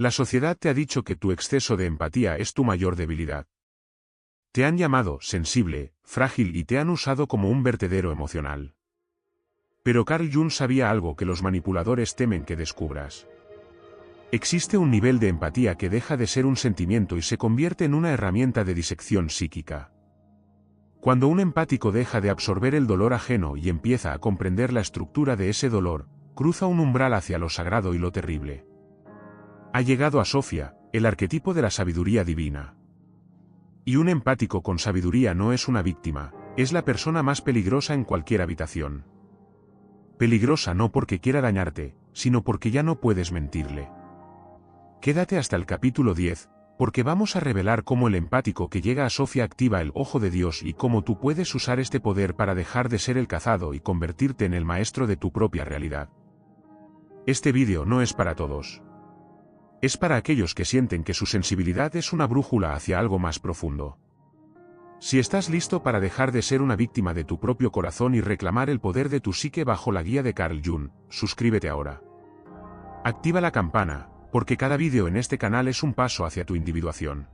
La sociedad te ha dicho que tu exceso de empatía es tu mayor debilidad. Te han llamado sensible, frágil y te han usado como un vertedero emocional. Pero Carl Jung sabía algo que los manipuladores temen que descubras. Existe un nivel de empatía que deja de ser un sentimiento y se convierte en una herramienta de disección psíquica. Cuando un empático deja de absorber el dolor ajeno y empieza a comprender la estructura de ese dolor, cruza un umbral hacia lo sagrado y lo terrible. Ha llegado a Sofía, el arquetipo de la sabiduría divina. Y un empático con sabiduría no es una víctima, es la persona más peligrosa en cualquier habitación. Peligrosa no porque quiera dañarte, sino porque ya no puedes mentirle. Quédate hasta el capítulo 10, porque vamos a revelar cómo el empático que llega a Sofía activa el ojo de Dios y cómo tú puedes usar este poder para dejar de ser el cazado y convertirte en el maestro de tu propia realidad. Este vídeo no es para todos. Es para aquellos que sienten que su sensibilidad es una brújula hacia algo más profundo. Si estás listo para dejar de ser una víctima de tu propio corazón y reclamar el poder de tu psique bajo la guía de Carl Jung, suscríbete ahora. Activa la campana, porque cada vídeo en este canal es un paso hacia tu individuación.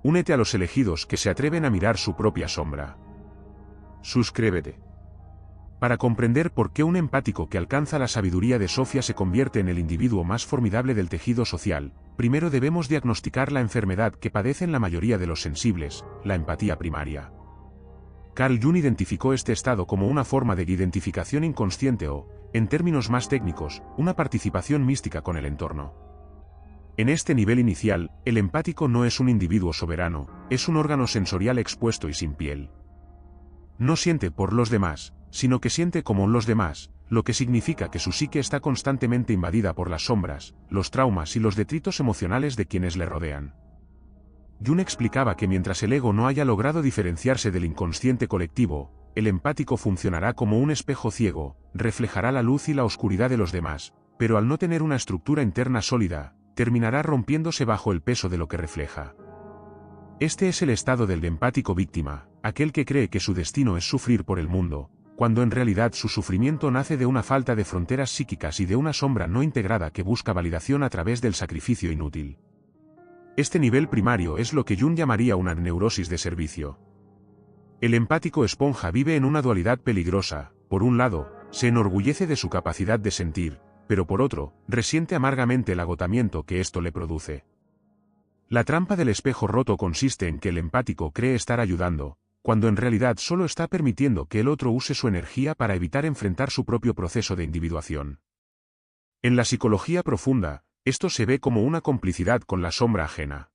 Únete a los elegidos que se atreven a mirar su propia sombra. Suscríbete. Para comprender por qué un empático que alcanza la sabiduría de Sofía se convierte en el individuo más formidable del tejido social, primero debemos diagnosticar la enfermedad que padecen la mayoría de los sensibles, la empatía primaria. Carl Jung identificó este estado como una forma de identificación inconsciente o, en términos más técnicos, una participación mística con el entorno. En este nivel inicial, el empático no es un individuo soberano, es un órgano sensorial expuesto y sin piel. No siente por los demás, sino que siente como los demás, lo que significa que su psique está constantemente invadida por las sombras, los traumas y los detritos emocionales de quienes le rodean. Jung explicaba que mientras el ego no haya logrado diferenciarse del inconsciente colectivo, el empático funcionará como un espejo ciego, reflejará la luz y la oscuridad de los demás, pero al no tener una estructura interna sólida, terminará rompiéndose bajo el peso de lo que refleja. Este es el estado del empático víctima, aquel que cree que su destino es sufrir por el mundo, cuando en realidad su sufrimiento nace de una falta de fronteras psíquicas y de una sombra no integrada que busca validación a través del sacrificio inútil. Este nivel primario es lo que Jung llamaría una neurosis de servicio. El empático esponja vive en una dualidad peligrosa, por un lado, se enorgullece de su capacidad de sentir, pero por otro, resiente amargamente el agotamiento que esto le produce. La trampa del espejo roto consiste en que el empático cree estar ayudando, cuando en realidad solo está permitiendo que el otro use su energía para evitar enfrentar su propio proceso de individuación. En la psicología profunda, esto se ve como una complicidad con la sombra ajena.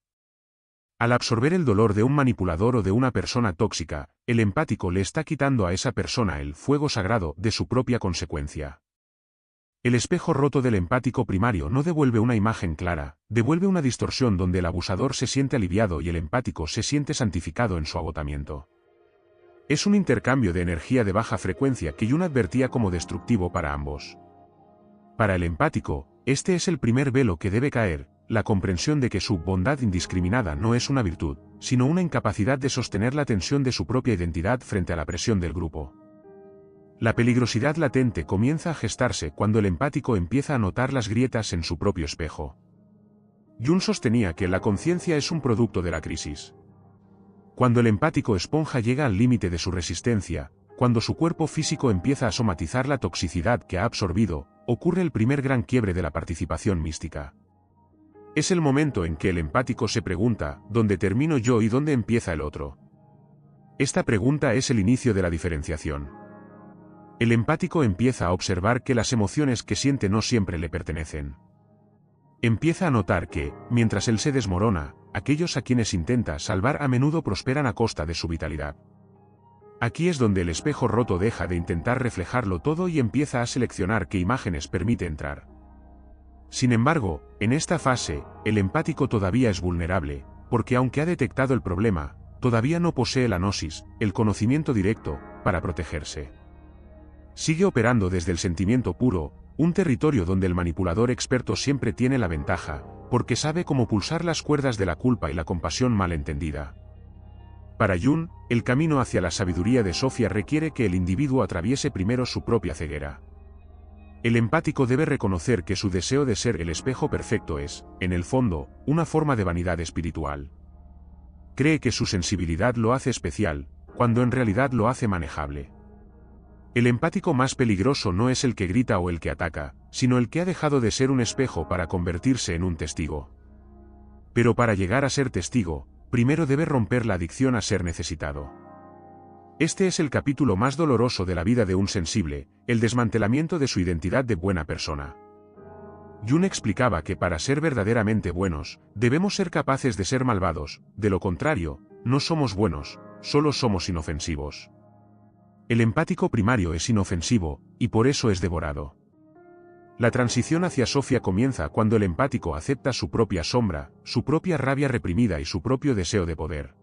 Al absorber el dolor de un manipulador o de una persona tóxica, el empático le está quitando a esa persona el fuego sagrado de su propia consecuencia. El espejo roto del empático primario no devuelve una imagen clara, devuelve una distorsión donde el abusador se siente aliviado y el empático se siente santificado en su agotamiento. Es un intercambio de energía de baja frecuencia que Jung advertía como destructivo para ambos. Para el empático, este es el primer velo que debe caer, la comprensión de que su bondad indiscriminada no es una virtud, sino una incapacidad de sostener la tensión de su propia identidad frente a la presión del grupo. La peligrosidad latente comienza a gestarse cuando el empático empieza a notar las grietas en su propio espejo. Jung sostenía que la conciencia es un producto de la crisis. Cuando el empático esponja llega al límite de su resistencia, cuando su cuerpo físico empieza a somatizar la toxicidad que ha absorbido, ocurre el primer gran quiebre de la participación mística. Es el momento en que el empático se pregunta, ¿dónde termino yo y dónde empieza el otro? Esta pregunta es el inicio de la diferenciación. El empático empieza a observar que las emociones que siente no siempre le pertenecen. Empieza a notar que, mientras él se desmorona, aquellos a quienes intenta salvar a menudo prosperan a costa de su vitalidad. Aquí es donde el espejo roto deja de intentar reflejarlo todo y empieza a seleccionar qué imágenes permite entrar. Sin embargo, en esta fase, el empático todavía es vulnerable, porque aunque ha detectado el problema, todavía no posee la gnosis, el conocimiento directo, para protegerse. Sigue operando desde el sentimiento puro, un territorio donde el manipulador experto siempre tiene la ventaja, porque sabe cómo pulsar las cuerdas de la culpa y la compasión mal entendida. Para Jung, el camino hacia la sabiduría de Sofía requiere que el individuo atraviese primero su propia ceguera. El empático debe reconocer que su deseo de ser el espejo perfecto es, en el fondo, una forma de vanidad espiritual. Cree que su sensibilidad lo hace especial, cuando en realidad lo hace manejable. El empático más peligroso no es el que grita o el que ataca, sino el que ha dejado de ser un espejo para convertirse en un testigo. Pero para llegar a ser testigo, primero debe romper la adicción a ser necesitado. Este es el capítulo más doloroso de la vida de un sensible, el desmantelamiento de su identidad de buena persona. Jung explicaba que para ser verdaderamente buenos, debemos ser capaces de ser malvados, de lo contrario, no somos buenos, solo somos inofensivos. El empático primario es inofensivo, y por eso es devorado. La transición hacia Sofía comienza cuando el empático acepta su propia sombra, su propia rabia reprimida y su propio deseo de poder.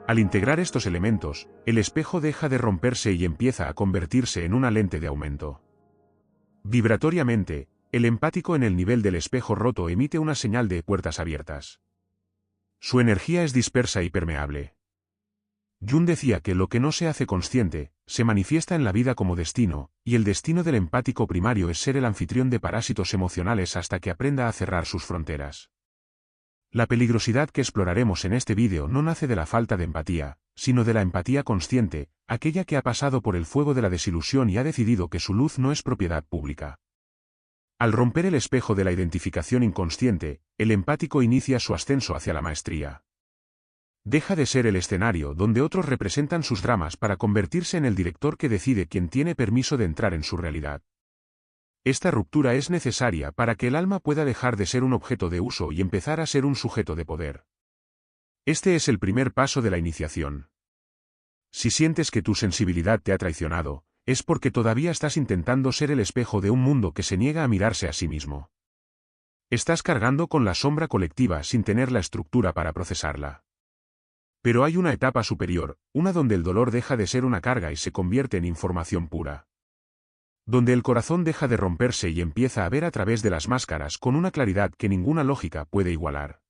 Al integrar estos elementos, el espejo deja de romperse y empieza a convertirse en una lente de aumento. Vibratoriamente, el empático en el nivel del espejo roto emite una señal de puertas abiertas. Su energía es dispersa y permeable. Jung decía que lo que no se hace consciente, se manifiesta en la vida como destino, y el destino del empático primario es ser el anfitrión de parásitos emocionales hasta que aprenda a cerrar sus fronteras. La peligrosidad que exploraremos en este vídeo no nace de la falta de empatía, sino de la empatía consciente, aquella que ha pasado por el fuego de la desilusión y ha decidido que su luz no es propiedad pública. Al romper el espejo de la identificación inconsciente, el empático inicia su ascenso hacia la maestría. Deja de ser el escenario donde otros representan sus dramas para convertirse en el director que decide quién tiene permiso de entrar en su realidad. Esta ruptura es necesaria para que el alma pueda dejar de ser un objeto de uso y empezar a ser un sujeto de poder. Este es el primer paso de la iniciación. Si sientes que tu sensibilidad te ha traicionado, es porque todavía estás intentando ser el espejo de un mundo que se niega a mirarse a sí mismo. Estás cargando con la sombra colectiva sin tener la estructura para procesarla. Pero hay una etapa superior, una donde el dolor deja de ser una carga y se convierte en información pura. Donde el corazón deja de romperse y empieza a ver a través de las máscaras con una claridad que ninguna lógica puede igualar.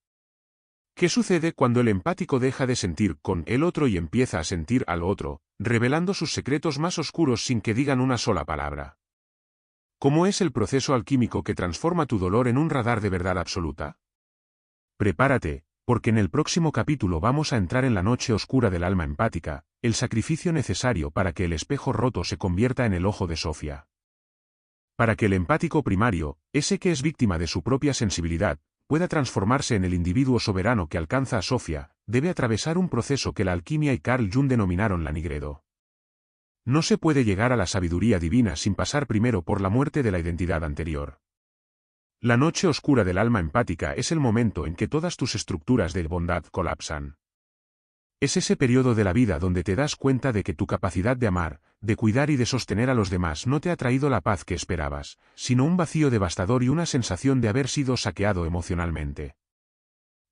¿Qué sucede cuando el empático deja de sentir con el otro y empieza a sentir al otro, revelando sus secretos más oscuros sin que digan una sola palabra? ¿Cómo es el proceso alquímico que transforma tu dolor en un radar de verdad absoluta? Prepárate, porque en el próximo capítulo vamos a entrar en la noche oscura del alma empática, el sacrificio necesario para que el espejo roto se convierta en el ojo de Sofía. Para que el empático primario, ese que es víctima de su propia sensibilidad, pueda transformarse en el individuo soberano que alcanza a Sofía, debe atravesar un proceso que la alquimia y Carl Jung denominaron la nigredo. No se puede llegar a la sabiduría divina sin pasar primero por la muerte de la identidad anterior. La noche oscura del alma empática es el momento en que todas tus estructuras de bondad colapsan. Es ese periodo de la vida donde te das cuenta de que tu capacidad de amar, de cuidar y de sostener a los demás no te ha traído la paz que esperabas, sino un vacío devastador y una sensación de haber sido saqueado emocionalmente.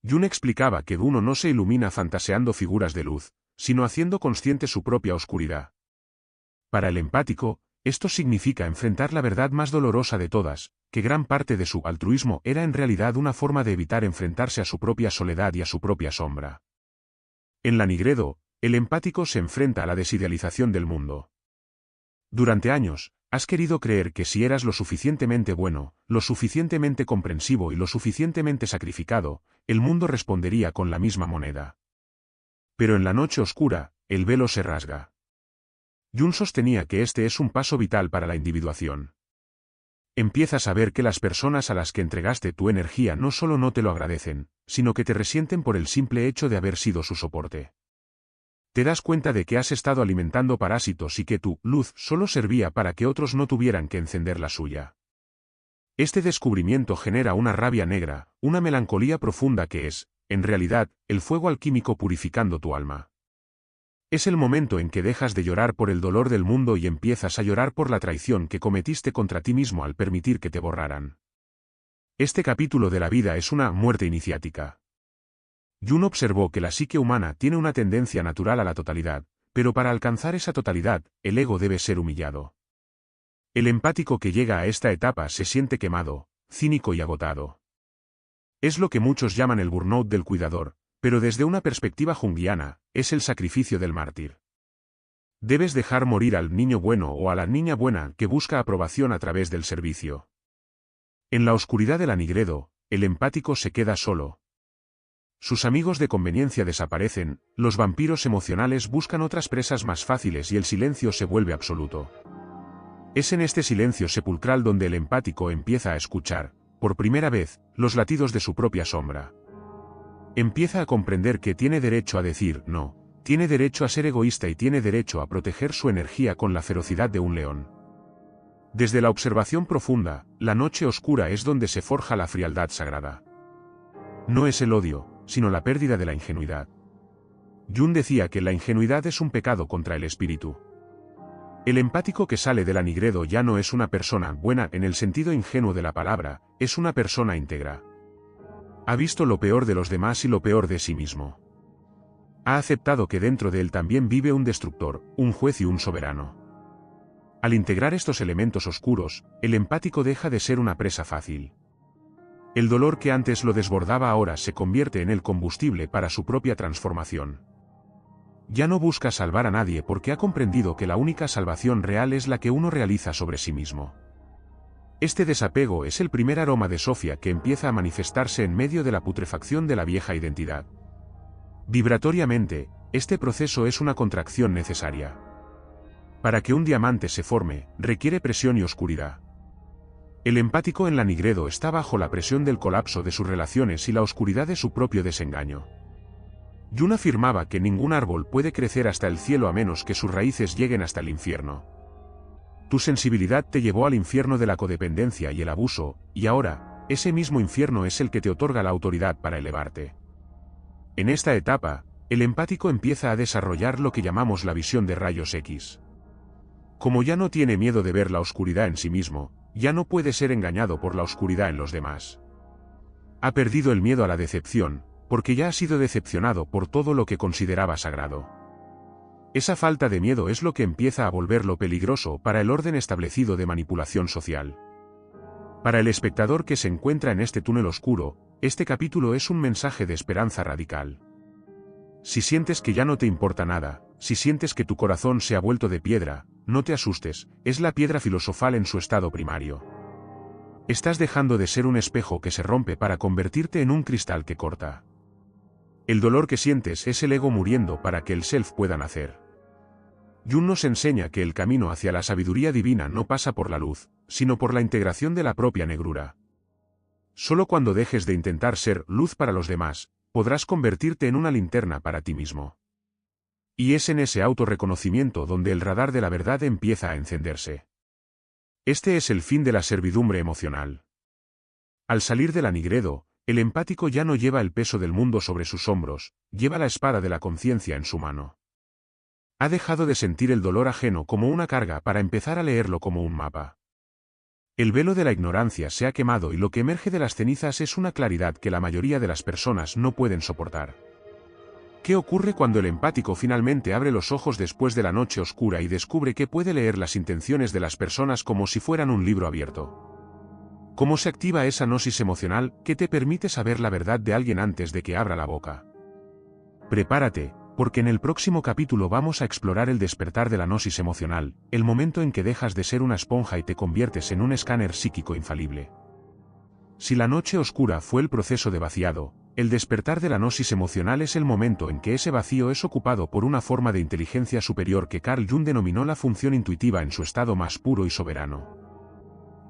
Jung explicaba que uno no se ilumina fantaseando figuras de luz, sino haciendo consciente su propia oscuridad. Para el empático, esto significa enfrentar la verdad más dolorosa de todas, que gran parte de su altruismo era en realidad una forma de evitar enfrentarse a su propia soledad y a su propia sombra. En la nigredo, el empático se enfrenta a la desidealización del mundo. Durante años, has querido creer que si eras lo suficientemente bueno, lo suficientemente comprensivo y lo suficientemente sacrificado, el mundo respondería con la misma moneda. Pero en la noche oscura, el velo se rasga. Jung sostenía que este es un paso vital para la individuación. Empiezas a ver que las personas a las que entregaste tu energía no solo no te lo agradecen, sino que te resienten por el simple hecho de haber sido su soporte. Te das cuenta de que has estado alimentando parásitos y que tu luz solo servía para que otros no tuvieran que encender la suya. Este descubrimiento genera una rabia negra, una melancolía profunda que es, en realidad, el fuego alquímico purificando tu alma. Es el momento en que dejas de llorar por el dolor del mundo y empiezas a llorar por la traición que cometiste contra ti mismo al permitir que te borraran. Este capítulo de la vida es una muerte iniciática. Jung observó que la psique humana tiene una tendencia natural a la totalidad, pero para alcanzar esa totalidad, el ego debe ser humillado. El empático que llega a esta etapa se siente quemado, cínico y agotado. Es lo que muchos llaman el burnout del cuidador, pero desde una perspectiva junguiana, es el sacrificio del mártir. Debes dejar morir al niño bueno o a la niña buena que busca aprobación a través del servicio. En la oscuridad de la Nigredo, el empático se queda solo. Sus amigos de conveniencia desaparecen, los vampiros emocionales buscan otras presas más fáciles y el silencio se vuelve absoluto. Es en este silencio sepulcral donde el empático empieza a escuchar, por primera vez, los latidos de su propia sombra. Empieza a comprender que tiene derecho a decir no, tiene derecho a ser egoísta y tiene derecho a proteger su energía con la ferocidad de un león. Desde la observación profunda, la noche oscura es donde se forja la frialdad sagrada. No es el odio, sino la pérdida de la ingenuidad. Jung decía que la ingenuidad es un pecado contra el espíritu. El empático que sale de la Nigredo ya no es una persona buena en el sentido ingenuo de la palabra, es una persona íntegra. Ha visto lo peor de los demás y lo peor de sí mismo. Ha aceptado que dentro de él también vive un destructor, un juez y un soberano. Al integrar estos elementos oscuros, el empático deja de ser una presa fácil. El dolor que antes lo desbordaba ahora se convierte en el combustible para su propia transformación. Ya no busca salvar a nadie porque ha comprendido que la única salvación real es la que uno realiza sobre sí mismo. Este desapego es el primer aroma de Sofía que empieza a manifestarse en medio de la putrefacción de la vieja identidad. Vibratoriamente, este proceso es una contracción necesaria. Para que un diamante se forme, requiere presión y oscuridad. El empático en la Nigredo está bajo la presión del colapso de sus relaciones y la oscuridad de su propio desengaño. Jung afirmaba que ningún árbol puede crecer hasta el cielo a menos que sus raíces lleguen hasta el infierno. Tu sensibilidad te llevó al infierno de la codependencia y el abuso, y ahora, ese mismo infierno es el que te otorga la autoridad para elevarte. En esta etapa, el empático empieza a desarrollar lo que llamamos la visión de rayos X. Como ya no tiene miedo de ver la oscuridad en sí mismo, ya no puede ser engañado por la oscuridad en los demás. Ha perdido el miedo a la decepción, porque ya ha sido decepcionado por todo lo que consideraba sagrado. Esa falta de miedo es lo que empieza a volverlo peligroso para el orden establecido de manipulación social. Para el espectador que se encuentra en este túnel oscuro, este capítulo es un mensaje de esperanza radical. Si sientes que ya no te importa nada, si sientes que tu corazón se ha vuelto de piedra, no te asustes, es la piedra filosofal en su estado primario. Estás dejando de ser un espejo que se rompe para convertirte en un cristal que corta. El dolor que sientes es el ego muriendo para que el self pueda nacer. Jung nos enseña que el camino hacia la sabiduría divina no pasa por la luz, sino por la integración de la propia negrura. Solo cuando dejes de intentar ser luz para los demás, podrás convertirte en una linterna para ti mismo. Y es en ese autorreconocimiento donde el radar de la verdad empieza a encenderse. Este es el fin de la servidumbre emocional. Al salir de la Nigredo, el empático ya no lleva el peso del mundo sobre sus hombros, lleva la espada de la conciencia en su mano. Ha dejado de sentir el dolor ajeno como una carga para empezar a leerlo como un mapa. El velo de la ignorancia se ha quemado y lo que emerge de las cenizas es una claridad que la mayoría de las personas no pueden soportar. ¿Qué ocurre cuando el empático finalmente abre los ojos después de la noche oscura y descubre que puede leer las intenciones de las personas como si fueran un libro abierto? ¿Cómo se activa esa gnosis emocional que te permite saber la verdad de alguien antes de que abra la boca? Prepárate, porque en el próximo capítulo vamos a explorar el despertar de la gnosis emocional, el momento en que dejas de ser una esponja y te conviertes en un escáner psíquico infalible. Si la noche oscura fue el proceso de vaciado, el despertar de la gnosis emocional es el momento en que ese vacío es ocupado por una forma de inteligencia superior que Carl Jung denominó la función intuitiva en su estado más puro y soberano.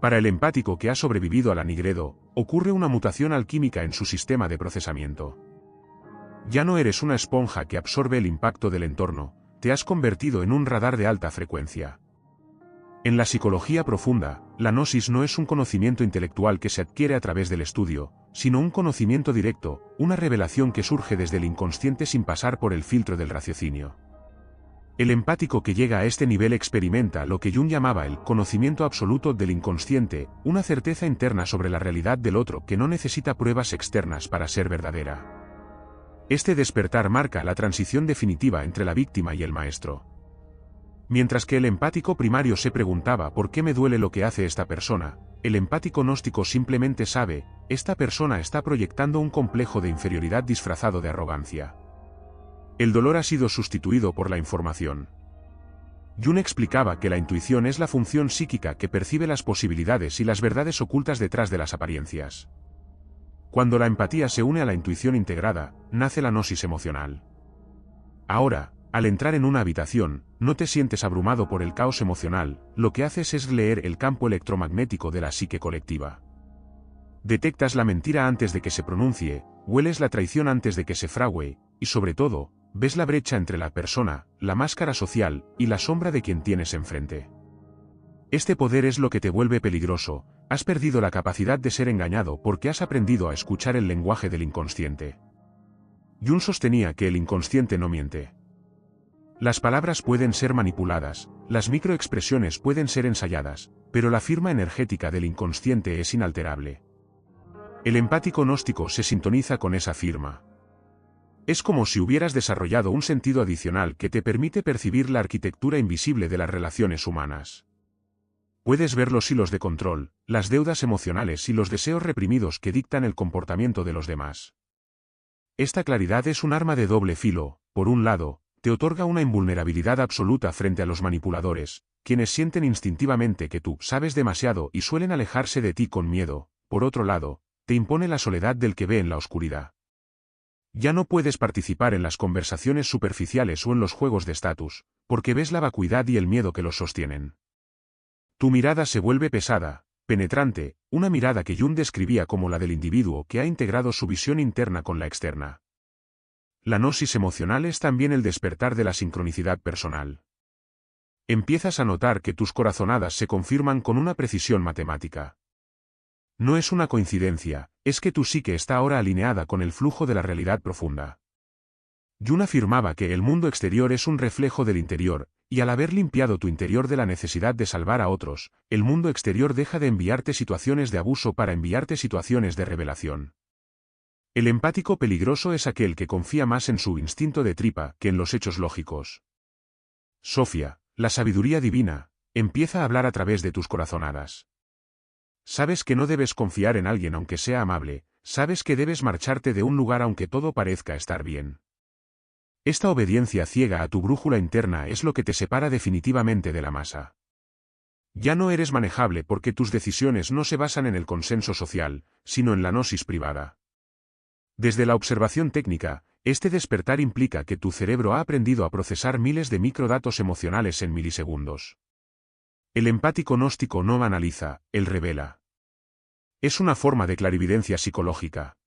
Para el empático que ha sobrevivido a la Nigredo, ocurre una mutación alquímica en su sistema de procesamiento. Ya no eres una esponja que absorbe el impacto del entorno, te has convertido en un radar de alta frecuencia. En la psicología profunda, la gnosis no es un conocimiento intelectual que se adquiere a través del estudio, sino un conocimiento directo, una revelación que surge desde el inconsciente sin pasar por el filtro del raciocinio. El empático que llega a este nivel experimenta lo que Jung llamaba el conocimiento absoluto del inconsciente, una certeza interna sobre la realidad del otro que no necesita pruebas externas para ser verdadera. Este despertar marca la transición definitiva entre la víctima y el maestro. Mientras que el empático primario se preguntaba ¿por qué me duele lo que hace esta persona?, el empático gnóstico simplemente sabe, esta persona está proyectando un complejo de inferioridad disfrazado de arrogancia. El dolor ha sido sustituido por la información. Jung explicaba que la intuición es la función psíquica que percibe las posibilidades y las verdades ocultas detrás de las apariencias. Cuando la empatía se une a la intuición integrada, nace la gnosis emocional. Ahora, al entrar en una habitación, no te sientes abrumado por el caos emocional, lo que haces es leer el campo electromagnético de la psique colectiva. Detectas la mentira antes de que se pronuncie, hueles la traición antes de que se fragüe, y sobre todo, ves la brecha entre la persona, la máscara social, y la sombra de quien tienes enfrente. Este poder es lo que te vuelve peligroso, has perdido la capacidad de ser engañado porque has aprendido a escuchar el lenguaje del inconsciente. Jung sostenía que el inconsciente no miente. Las palabras pueden ser manipuladas, las microexpresiones pueden ser ensayadas, pero la firma energética del inconsciente es inalterable. El empático gnóstico se sintoniza con esa firma. Es como si hubieras desarrollado un sentido adicional que te permite percibir la arquitectura invisible de las relaciones humanas. Puedes ver los hilos de control, las deudas emocionales y los deseos reprimidos que dictan el comportamiento de los demás. Esta claridad es un arma de doble filo. Por un lado, te otorga una invulnerabilidad absoluta frente a los manipuladores, quienes sienten instintivamente que tú sabes demasiado y suelen alejarse de ti con miedo. Por otro lado, te impone la soledad del que ve en la oscuridad. Ya no puedes participar en las conversaciones superficiales o en los juegos de estatus, porque ves la vacuidad y el miedo que los sostienen. Tu mirada se vuelve pesada, penetrante, una mirada que Jung describía como la del individuo que ha integrado su visión interna con la externa. La gnosis emocional es también el despertar de la sincronicidad personal. Empiezas a notar que tus corazonadas se confirman con una precisión matemática. No es una coincidencia, es que tu psique está ahora alineada con el flujo de la realidad profunda. Jung afirmaba que el mundo exterior es un reflejo del interior, y al haber limpiado tu interior de la necesidad de salvar a otros, el mundo exterior deja de enviarte situaciones de abuso para enviarte situaciones de revelación. El empático peligroso es aquel que confía más en su instinto de tripa que en los hechos lógicos. Sofía, la sabiduría divina, empieza a hablar a través de tus corazonadas. Sabes que no debes confiar en alguien aunque sea amable, sabes que debes marcharte de un lugar aunque todo parezca estar bien. Esta obediencia ciega a tu brújula interna es lo que te separa definitivamente de la masa. Ya no eres manejable porque tus decisiones no se basan en el consenso social, sino en la gnosis privada. Desde la observación técnica, este despertar implica que tu cerebro ha aprendido a procesar miles de microdatos emocionales en milisegundos. El empático gnóstico no analiza, él revela. Es una forma de clarividencia psicológica.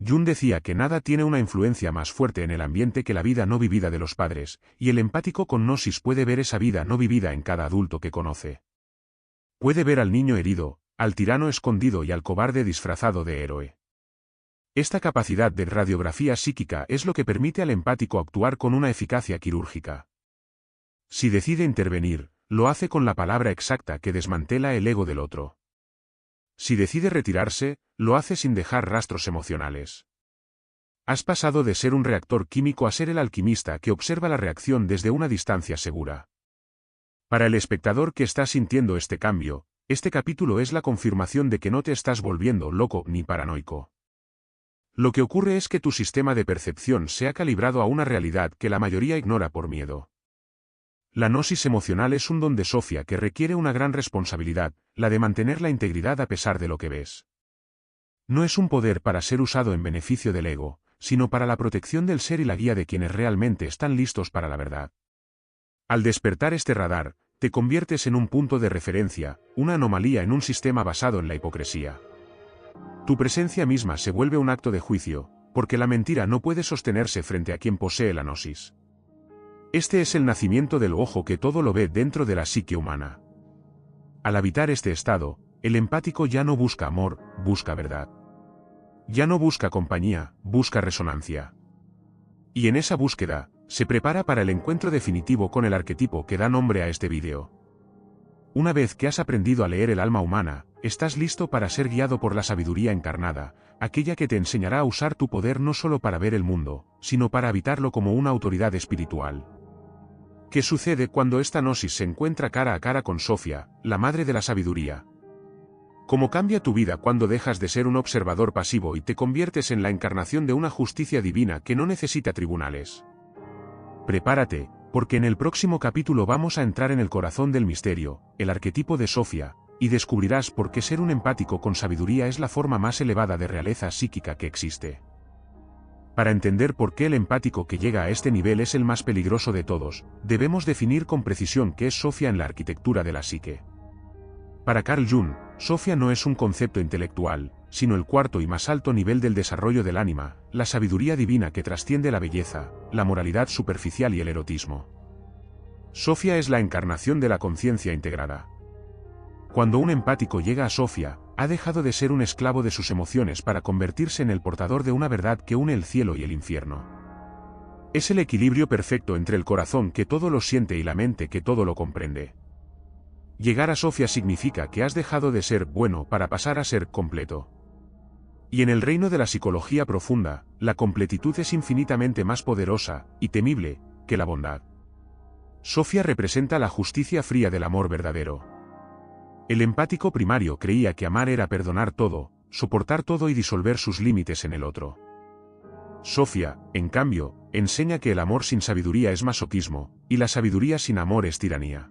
Jung decía que nada tiene una influencia más fuerte en el ambiente que la vida no vivida de los padres, y el empático con gnosis puede ver esa vida no vivida en cada adulto que conoce. Puede ver al niño herido, al tirano escondido y al cobarde disfrazado de héroe. Esta capacidad de radiografía psíquica es lo que permite al empático actuar con una eficacia quirúrgica. Si decide intervenir, lo hace con la palabra exacta que desmantela el ego del otro. Si decide retirarse, lo hace sin dejar rastros emocionales. Has pasado de ser un reactor químico a ser el alquimista que observa la reacción desde una distancia segura. Para el espectador que está sintiendo este cambio, este capítulo es la confirmación de que no te estás volviendo loco ni paranoico. Lo que ocurre es que tu sistema de percepción se ha calibrado a una realidad que la mayoría ignora por miedo. La gnosis emocional es un don de Sofía que requiere una gran responsabilidad, la de mantener la integridad a pesar de lo que ves. No es un poder para ser usado en beneficio del ego, sino para la protección del ser y la guía de quienes realmente están listos para la verdad. Al despertar este radar, te conviertes en un punto de referencia, una anomalía en un sistema basado en la hipocresía. Tu presencia misma se vuelve un acto de juicio, porque la mentira no puede sostenerse frente a quien posee la gnosis. Este es el nacimiento del ojo que todo lo ve dentro de la psique humana. Al habitar este estado, el empático ya no busca amor, busca verdad. Ya no busca compañía, busca resonancia. Y en esa búsqueda, se prepara para el encuentro definitivo con el arquetipo que da nombre a este vídeo. Una vez que has aprendido a leer el alma humana, estás listo para ser guiado por la sabiduría encarnada, aquella que te enseñará a usar tu poder no solo para ver el mundo, sino para habitarlo como una autoridad espiritual. ¿Qué sucede cuando esta gnosis se encuentra cara a cara con Sofía, la madre de la sabiduría? ¿Cómo cambia tu vida cuando dejas de ser un observador pasivo y te conviertes en la encarnación de una justicia divina que no necesita tribunales? Prepárate, porque en el próximo capítulo vamos a entrar en el corazón del misterio, el arquetipo de Sofía, y descubrirás por qué ser un empático con sabiduría es la forma más elevada de realeza psíquica que existe. Para entender por qué el empático que llega a este nivel es el más peligroso de todos, debemos definir con precisión qué es Sofía en la arquitectura de la psique. Para Carl Jung, Sofía no es un concepto intelectual, sino el cuarto y más alto nivel del desarrollo del ánima, la sabiduría divina que trasciende la belleza, la moralidad superficial y el erotismo. Sofía es la encarnación de la conciencia integrada. Cuando un empático llega a Sofía, ha dejado de ser un esclavo de sus emociones para convertirse en el portador de una verdad que une el cielo y el infierno. Es el equilibrio perfecto entre el corazón que todo lo siente y la mente que todo lo comprende. Llegar a Sofía significa que has dejado de ser bueno para pasar a ser completo. Y en el reino de la psicología profunda, la completitud es infinitamente más poderosa y temible que la bondad. Sofía representa la justicia fría del amor verdadero. El empático primario creía que amar era perdonar todo, soportar todo y disolver sus límites en el otro. Sofía, en cambio, enseña que el amor sin sabiduría es masoquismo, y la sabiduría sin amor es tiranía.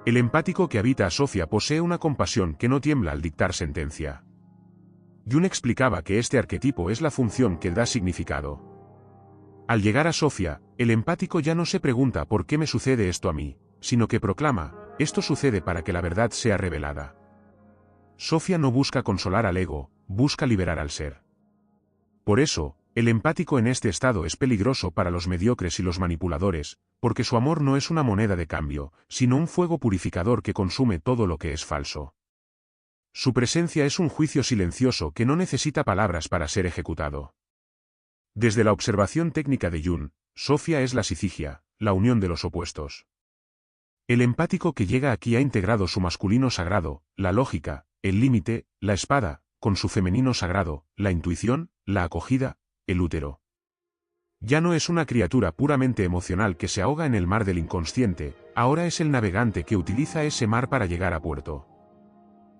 El empático que habita a Sofía posee una compasión que no tiembla al dictar sentencia. Jung explicaba que este arquetipo es la función que da significado. Al llegar a Sofía, el empático ya no se pregunta ¿por qué me sucede esto a mí?, sino que proclama, esto sucede para que la verdad sea revelada. Sofía no busca consolar al ego, busca liberar al ser. Por eso, el empático en este estado es peligroso para los mediocres y los manipuladores, porque su amor no es una moneda de cambio, sino un fuego purificador que consume todo lo que es falso. Su presencia es un juicio silencioso que no necesita palabras para ser ejecutado. Desde la observación técnica de Jung, Sofía es la sicigia, la unión de los opuestos. El empático que llega aquí ha integrado su masculino sagrado, la lógica, el límite, la espada, con su femenino sagrado, la intuición, la acogida, el útero. Ya no es una criatura puramente emocional que se ahoga en el mar del inconsciente, ahora es el navegante que utiliza ese mar para llegar a puerto.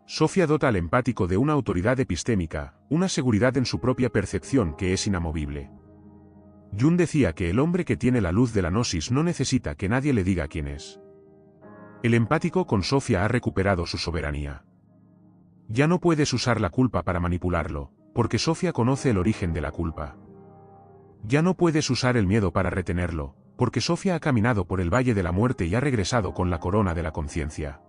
Sofía dota al empático de una autoridad epistémica, una seguridad en su propia percepción que es inamovible. Jung decía que el hombre que tiene la luz de la gnosis no necesita que nadie le diga quién es. El empático con Sofía ha recuperado su soberanía. Ya no puedes usar la culpa para manipularlo, porque Sofía conoce el origen de la culpa. Ya no puedes usar el miedo para retenerlo, porque Sofía ha caminado por el valle de la muerte y ha regresado con la corona de la conciencia.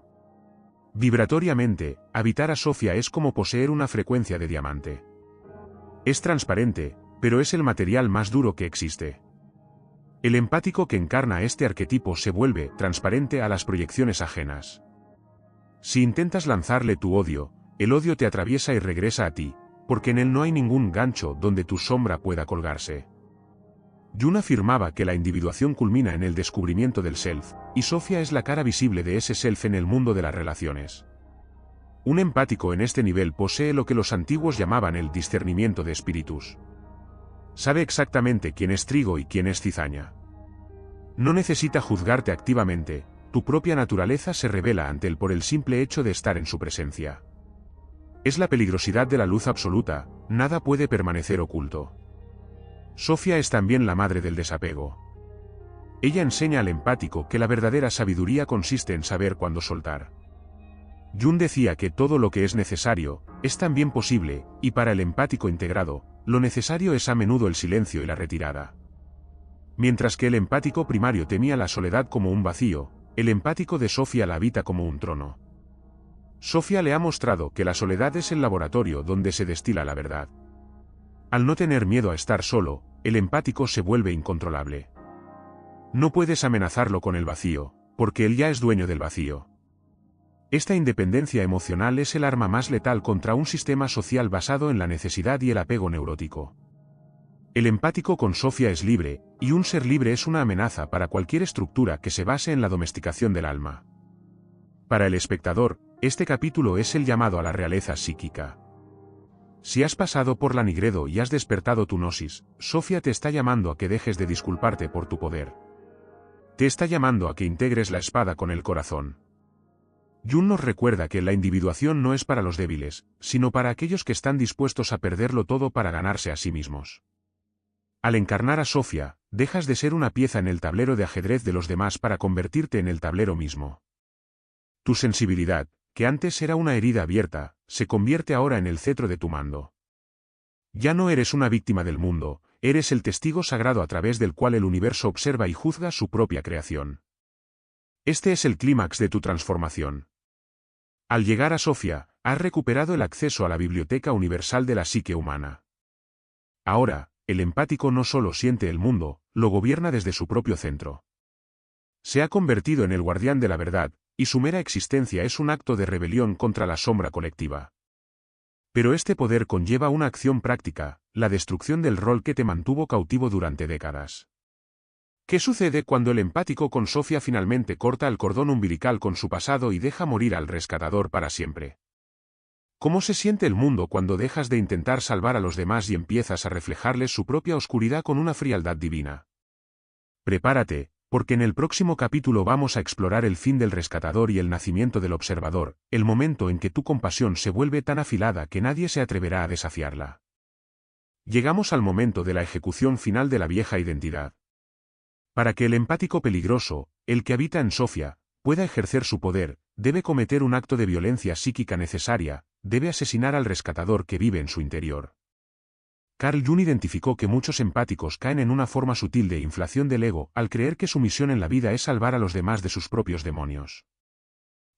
Vibratoriamente, habitar a Sofía es como poseer una frecuencia de diamante. Es transparente, pero es el material más duro que existe. El empático que encarna este arquetipo se vuelve transparente a las proyecciones ajenas. Si intentas lanzarle tu odio, el odio te atraviesa y regresa a ti, porque en él no hay ningún gancho donde tu sombra pueda colgarse. Jung afirmaba que la individuación culmina en el descubrimiento del self, y Sofía es la cara visible de ese self en el mundo de las relaciones. Un empático en este nivel posee lo que los antiguos llamaban el discernimiento de espíritus. Sabe exactamente quién es trigo y quién es cizaña. No necesita juzgarte activamente, tu propia naturaleza se revela ante él por el simple hecho de estar en su presencia. Es la peligrosidad de la luz absoluta, nada puede permanecer oculto. Sofía es también la madre del desapego. Ella enseña al empático que la verdadera sabiduría consiste en saber cuándo soltar. Jung decía que todo lo que es necesario, es también posible, y para el empático integrado, lo necesario es a menudo el silencio y la retirada. Mientras que el empático primario temía la soledad como un vacío, el empático de Sofía la habita como un trono. Sofía le ha mostrado que la soledad es el laboratorio donde se destila la verdad. Al no tener miedo a estar solo, el empático se vuelve incontrolable. No puedes amenazarlo con el vacío, porque él ya es dueño del vacío. Esta independencia emocional es el arma más letal contra un sistema social basado en la necesidad y el apego neurótico. El empático con Sofía es libre, y un ser libre es una amenaza para cualquier estructura que se base en la domesticación del alma. Para el espectador, este capítulo es el llamado a la realeza psíquica. Si has pasado por la Nigredo y has despertado tu gnosis, Sofía te está llamando a que dejes de disculparte por tu poder. Te está llamando a que integres la espada con el corazón. Jung nos recuerda que la individuación no es para los débiles, sino para aquellos que están dispuestos a perderlo todo para ganarse a sí mismos. Al encarnar a Sofía, dejas de ser una pieza en el tablero de ajedrez de los demás para convertirte en el tablero mismo. Tu sensibilidad, que antes era una herida abierta, se convierte ahora en el cetro de tu mando. Ya no eres una víctima del mundo, eres el testigo sagrado a través del cual el universo observa y juzga su propia creación. Este es el clímax de tu transformación. Al llegar a Sofía, has recuperado el acceso a la biblioteca universal de la psique humana. Ahora, el empático no solo siente el mundo, lo gobierna desde su propio centro. Se ha convertido en el guardián de la verdad, y su mera existencia es un acto de rebelión contra la sombra colectiva. Pero este poder conlleva una acción práctica, la destrucción del rol que te mantuvo cautivo durante décadas. ¿Qué sucede cuando el empático con Sofía finalmente corta el cordón umbilical con su pasado y deja morir al rescatador para siempre? ¿Cómo se siente el mundo cuando dejas de intentar salvar a los demás y empiezas a reflejarles su propia oscuridad con una frialdad divina? Prepárate, porque en el próximo capítulo vamos a explorar el fin del rescatador y el nacimiento del observador, el momento en que tu compasión se vuelve tan afilada que nadie se atreverá a desafiarla. Llegamos al momento de la ejecución final de la vieja identidad. Para que el empático peligroso, el que habita en Sofía, pueda ejercer su poder, debe cometer un acto de violencia psíquica necesaria, debe asesinar al rescatador que vive en su interior. Carl Jung identificó que muchos empáticos caen en una forma sutil de inflación del ego al creer que su misión en la vida es salvar a los demás de sus propios demonios.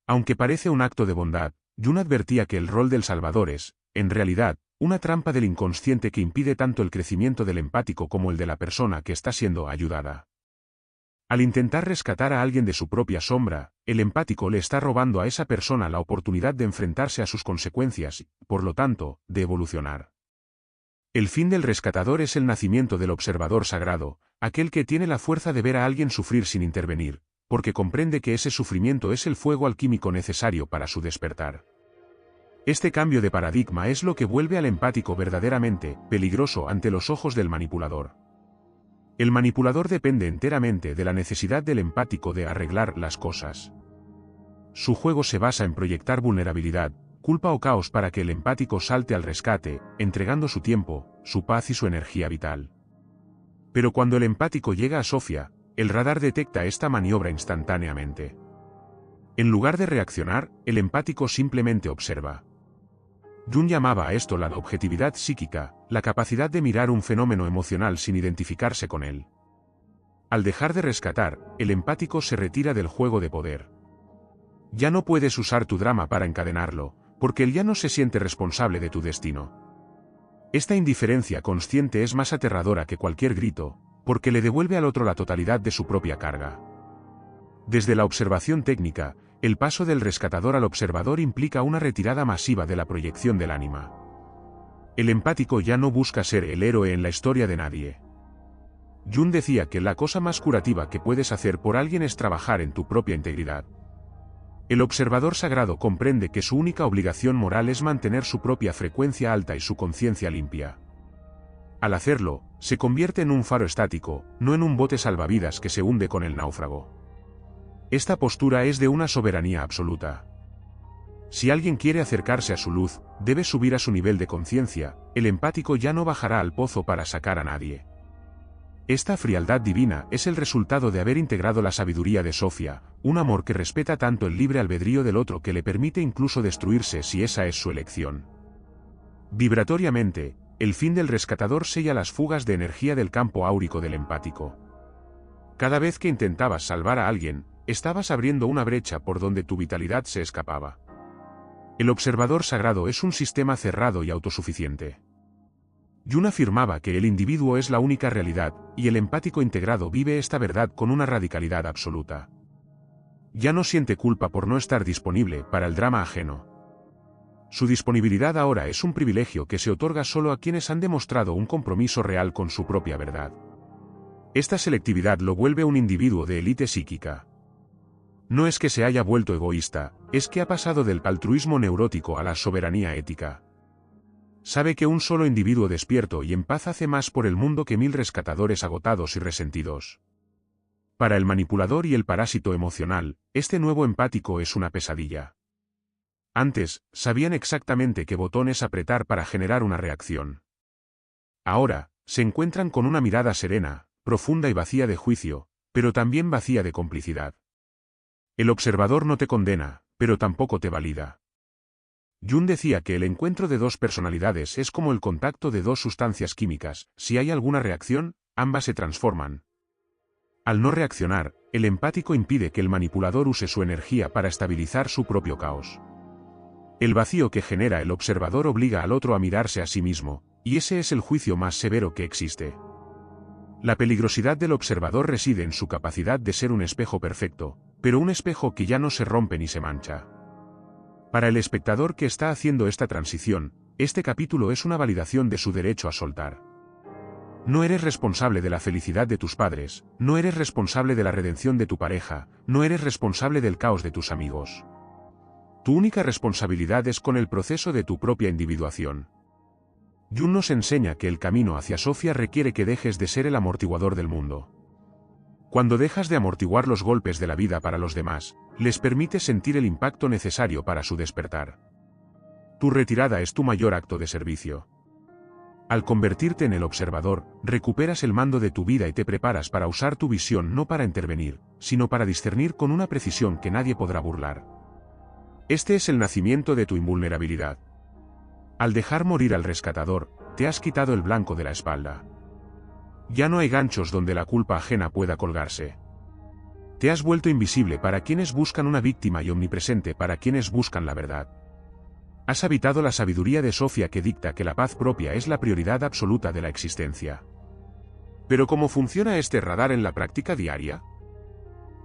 Aunque parece un acto de bondad, Jung advertía que el rol del salvador es, en realidad, una trampa del inconsciente que impide tanto el crecimiento del empático como el de la persona que está siendo ayudada. Al intentar rescatar a alguien de su propia sombra, el empático le está robando a esa persona la oportunidad de enfrentarse a sus consecuencias y, por lo tanto, de evolucionar. El fin del rescatador es el nacimiento del observador sagrado, aquel que tiene la fuerza de ver a alguien sufrir sin intervenir, porque comprende que ese sufrimiento es el fuego alquímico necesario para su despertar. Este cambio de paradigma es lo que vuelve al empático verdaderamente peligroso ante los ojos del manipulador. El manipulador depende enteramente de la necesidad del empático de arreglar las cosas. Su juego se basa en proyectar vulnerabilidad, culpa o caos para que el empático salte al rescate, entregando su tiempo, su paz y su energía vital. Pero cuando el empático llega a Sofía, el radar detecta esta maniobra instantáneamente. En lugar de reaccionar, el empático simplemente observa. Jung llamaba a esto la objetividad psíquica, la capacidad de mirar un fenómeno emocional sin identificarse con él. Al dejar de rescatar, el empático se retira del juego de poder. Ya no puedes usar tu drama para encadenarlo, porque él ya no se siente responsable de tu destino. Esta indiferencia consciente es más aterradora que cualquier grito, porque le devuelve al otro la totalidad de su propia carga. Desde la observación técnica, el paso del rescatador al observador implica una retirada masiva de la proyección del ánima. El empático ya no busca ser el héroe en la historia de nadie. Jung decía que la cosa más curativa que puedes hacer por alguien es trabajar en tu propia integridad. El observador sagrado comprende que su única obligación moral es mantener su propia frecuencia alta y su conciencia limpia. Al hacerlo, se convierte en un faro estático, no en un bote salvavidas que se hunde con el náufrago. Esta postura es de una soberanía absoluta. Si alguien quiere acercarse a su luz, debe subir a su nivel de conciencia, el empático ya no bajará al pozo para sacar a nadie. Esta frialdad divina es el resultado de haber integrado la sabiduría de Sofía, un amor que respeta tanto el libre albedrío del otro que le permite incluso destruirse si esa es su elección. Vibratoriamente, el fin del rescatador sella las fugas de energía del campo áurico del empático. Cada vez que intentabas salvar a alguien, estabas abriendo una brecha por donde tu vitalidad se escapaba. El observador sagrado es un sistema cerrado y autosuficiente. Jung afirmaba que el individuo es la única realidad, y el empático integrado vive esta verdad con una radicalidad absoluta. Ya no siente culpa por no estar disponible para el drama ajeno. Su disponibilidad ahora es un privilegio que se otorga solo a quienes han demostrado un compromiso real con su propia verdad. Esta selectividad lo vuelve un individuo de élite psíquica. No es que se haya vuelto egoísta, es que ha pasado del altruismo neurótico a la soberanía ética. Sabe que un solo individuo despierto y en paz hace más por el mundo que 1000 rescatadores agotados y resentidos. Para el manipulador y el parásito emocional, este nuevo empático es una pesadilla. Antes, sabían exactamente qué botones apretar para generar una reacción. Ahora, Se encuentran con una mirada serena, profunda y vacía de juicio, pero también vacía de complicidad. El observador no te condena, pero tampoco te valida. Jung decía que el encuentro de dos personalidades es como el contacto de dos sustancias químicas. Si hay alguna reacción, ambas se transforman. Al no reaccionar, el empático impide que el manipulador use su energía para estabilizar su propio caos. El vacío que genera el observador obliga al otro a mirarse a sí mismo, y ese es el juicio más severo que existe. La peligrosidad del observador reside en su capacidad de ser un espejo perfecto, pero un espejo que ya no se rompe ni se mancha. Para el espectador que está haciendo esta transición, este capítulo es una validación de su derecho a soltar. No eres responsable de la felicidad de tus padres, no eres responsable de la redención de tu pareja, no eres responsable del caos de tus amigos. Tu única responsabilidad es con el proceso de tu propia individuación. Jung nos enseña que el camino hacia Sofía requiere que dejes de ser el amortiguador del mundo. Cuando dejas de amortiguar los golpes de la vida para los demás, les permites sentir el impacto necesario para su despertar. Tu retirada es tu mayor acto de servicio. Al convertirte en el observador, recuperas el mando de tu vida y te preparas para usar tu visión no para intervenir, sino para discernir con una precisión que nadie podrá burlar. Este es el nacimiento de tu invulnerabilidad. Al dejar morir al rescatador, te has quitado el blanco de la espalda. Ya no hay ganchos donde la culpa ajena pueda colgarse. Te has vuelto invisible para quienes buscan una víctima y omnipresente para quienes buscan la verdad. Has habitado la sabiduría de Sofía que dicta que la paz propia es la prioridad absoluta de la existencia. Pero ¿cómo funciona este radar en la práctica diaria?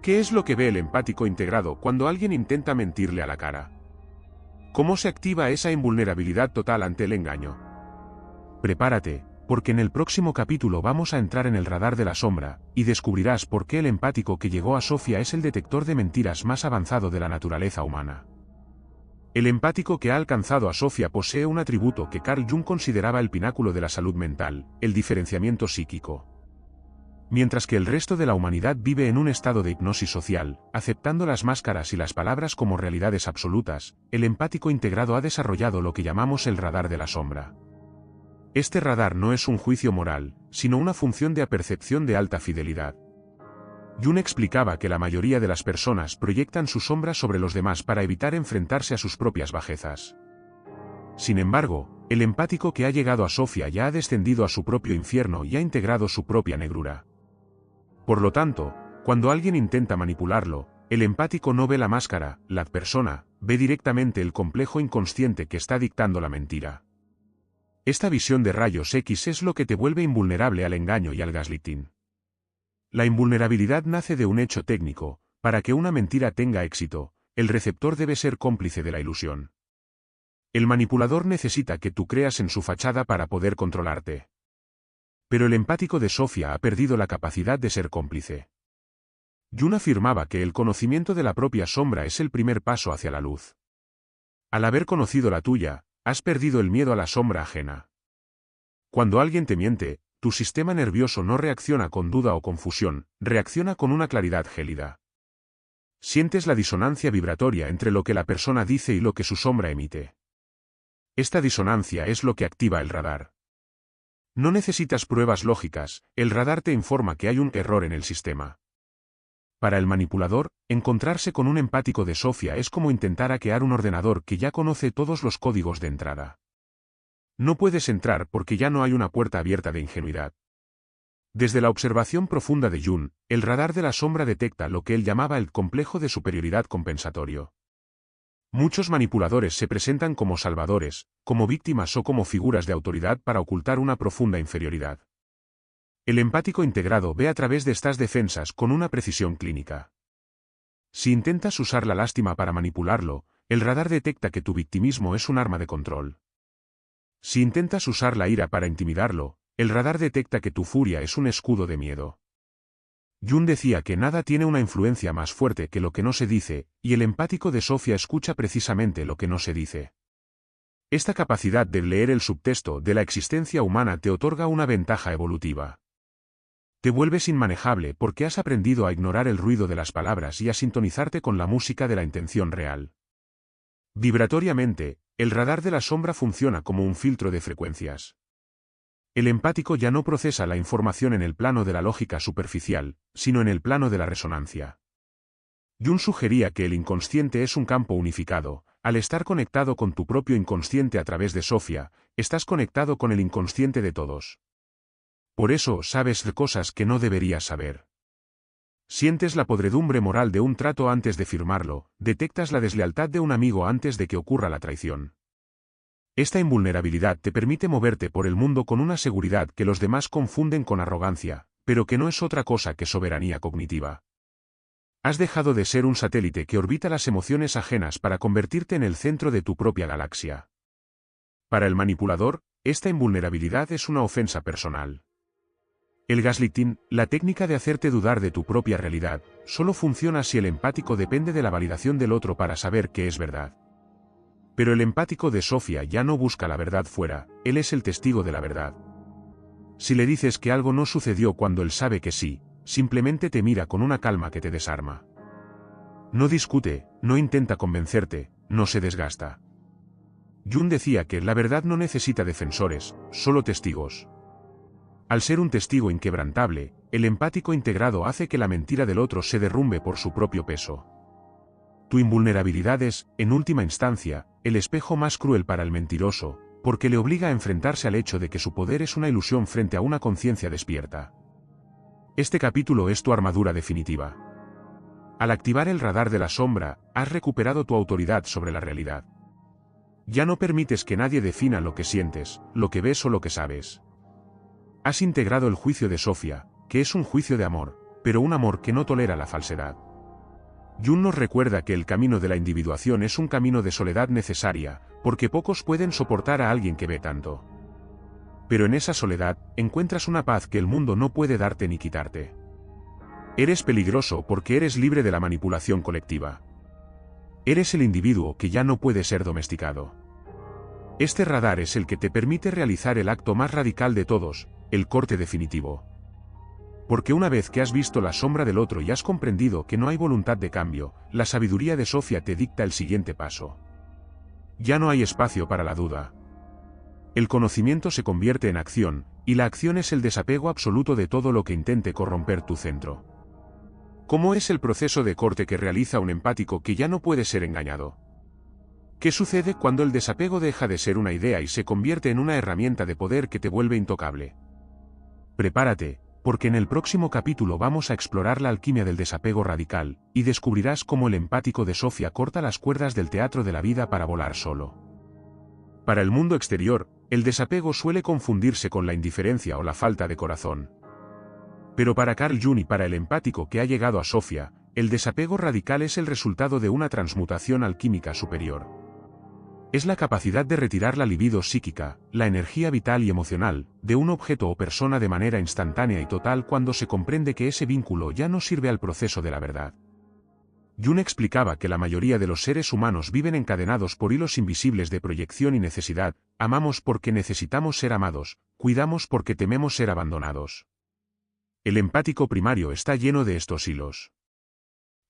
¿Qué es lo que ve el empático integrado cuando alguien intenta mentirle a la cara? ¿Cómo se activa esa invulnerabilidad total ante el engaño? Prepárate, porque en el próximo capítulo vamos a entrar en el radar de la sombra, y descubrirás por qué el empático que llegó a Sofía es el detector de mentiras más avanzado de la naturaleza humana. El empático que ha alcanzado a Sofía posee un atributo que Carl Jung consideraba el pináculo de la salud mental, el diferenciamiento psíquico. Mientras que el resto de la humanidad vive en un estado de hipnosis social, aceptando las máscaras y las palabras como realidades absolutas, el empático integrado ha desarrollado lo que llamamos el radar de la sombra. Este radar no es un juicio moral, sino una función de apercepción de alta fidelidad. Jung explicaba que la mayoría de las personas proyectan su sombra sobre los demás para evitar enfrentarse a sus propias bajezas. Sin embargo, el empático que ha llegado a Sofía ya ha descendido a su propio infierno y ha integrado su propia negrura. Por lo tanto, cuando alguien intenta manipularlo, el empático no ve la máscara, la persona, ve directamente el complejo inconsciente que está dictando la mentira. Esta visión de rayos X es lo que te vuelve invulnerable al engaño y al gaslighting. La invulnerabilidad nace de un hecho técnico: para que una mentira tenga éxito, el receptor debe ser cómplice de la ilusión. El manipulador necesita que tú creas en su fachada para poder controlarte. Pero el empático de Sofía ha perdido la capacidad de ser cómplice. Jung afirmaba que el conocimiento de la propia sombra es el primer paso hacia la luz. Al haber conocido la tuya, has perdido el miedo a la sombra ajena. Cuando alguien te miente, tu sistema nervioso no reacciona con duda o confusión, reacciona con una claridad gélida. Sientes la disonancia vibratoria entre lo que la persona dice y lo que su sombra emite. Esta disonancia es lo que activa el radar. No necesitas pruebas lógicas, el radar te informa que hay un error en el sistema. Para el manipulador, encontrarse con un empático de Sofía es como intentar hackear un ordenador que ya conoce todos los códigos de entrada. No puedes entrar porque ya no hay una puerta abierta de ingenuidad. Desde la observación profunda de Jung, el radar de la sombra detecta lo que él llamaba el complejo de superioridad compensatorio. Muchos manipuladores se presentan como salvadores, como víctimas o como figuras de autoridad para ocultar una profunda inferioridad. El empático integrado ve a través de estas defensas con una precisión clínica. Si intentas usar la lástima para manipularlo, el radar detecta que tu victimismo es un arma de control. Si intentas usar la ira para intimidarlo, el radar detecta que tu furia es un escudo de miedo. Jung decía que nada tiene una influencia más fuerte que lo que no se dice, y el empático de Sofía escucha precisamente lo que no se dice. Esta capacidad de leer el subtexto de la existencia humana te otorga una ventaja evolutiva. Te vuelves inmanejable porque has aprendido a ignorar el ruido de las palabras y a sintonizarte con la música de la intención real. Vibratoriamente, el radar de la sombra funciona como un filtro de frecuencias. El empático ya no procesa la información en el plano de la lógica superficial, sino en el plano de la resonancia. Jung sugería que el inconsciente es un campo unificado. Al estar conectado con tu propio inconsciente a través de Sofía, estás conectado con el inconsciente de todos. Por eso sabes cosas que no deberías saber. Sientes la podredumbre moral de un trato antes de firmarlo, detectas la deslealtad de un amigo antes de que ocurra la traición. Esta invulnerabilidad te permite moverte por el mundo con una seguridad que los demás confunden con arrogancia, pero que no es otra cosa que soberanía cognitiva. Has dejado de ser un satélite que orbita las emociones ajenas para convertirte en el centro de tu propia galaxia. Para el manipulador, esta invulnerabilidad es una ofensa personal. El gaslighting, la técnica de hacerte dudar de tu propia realidad, solo funciona si el empático depende de la validación del otro para saber qué es verdad. Pero el empático de Sofía ya no busca la verdad fuera, él es el testigo de la verdad. Si le dices que algo no sucedió cuando él sabe que sí, simplemente te mira con una calma que te desarma. No discute, no intenta convencerte, no se desgasta. Jung decía que la verdad no necesita defensores, solo testigos. Al ser un testigo inquebrantable, el empático integrado hace que la mentira del otro se derrumbe por su propio peso. Tu invulnerabilidad es, en última instancia, el espejo más cruel para el mentiroso, porque le obliga a enfrentarse al hecho de que su poder es una ilusión frente a una conciencia despierta. Este capítulo es tu armadura definitiva. Al activar el radar de la sombra, has recuperado tu autoridad sobre la realidad. Ya no permites que nadie defina lo que sientes, lo que ves o lo que sabes. Has integrado el juicio de Sofía, que es un juicio de amor, pero un amor que no tolera la falsedad. Jung nos recuerda que el camino de la individuación es un camino de soledad necesaria, porque pocos pueden soportar a alguien que ve tanto. Pero en esa soledad, encuentras una paz que el mundo no puede darte ni quitarte. Eres peligroso porque eres libre de la manipulación colectiva. Eres el individuo que ya no puede ser domesticado. Este radar es el que te permite realizar el acto más radical de todos, el corte definitivo. Porque una vez que has visto la sombra del otro y has comprendido que no hay voluntad de cambio, la sabiduría de Sofía te dicta el siguiente paso. Ya no hay espacio para la duda. El conocimiento se convierte en acción, y la acción es el desapego absoluto de todo lo que intente corromper tu centro. ¿Cómo es el proceso de corte que realiza un empático que ya no puede ser engañado? ¿Qué sucede cuando el desapego deja de ser una idea y se convierte en una herramienta de poder que te vuelve intocable? Prepárate, porque en el próximo capítulo vamos a explorar la alquimia del desapego radical, y descubrirás cómo el empático de Sofía corta las cuerdas del teatro de la vida para volar solo. Para el mundo exterior, el desapego suele confundirse con la indiferencia o la falta de corazón. Pero para Carl Jung y para el empático que ha llegado a Sofía, el desapego radical es el resultado de una transmutación alquímica superior. Es la capacidad de retirar la libido psíquica, la energía vital y emocional, de un objeto o persona de manera instantánea y total cuando se comprende que ese vínculo ya no sirve al proceso de la verdad. Jung explicaba que la mayoría de los seres humanos viven encadenados por hilos invisibles de proyección y necesidad, amamos porque necesitamos ser amados, cuidamos porque tememos ser abandonados. El empático primario está lleno de estos hilos.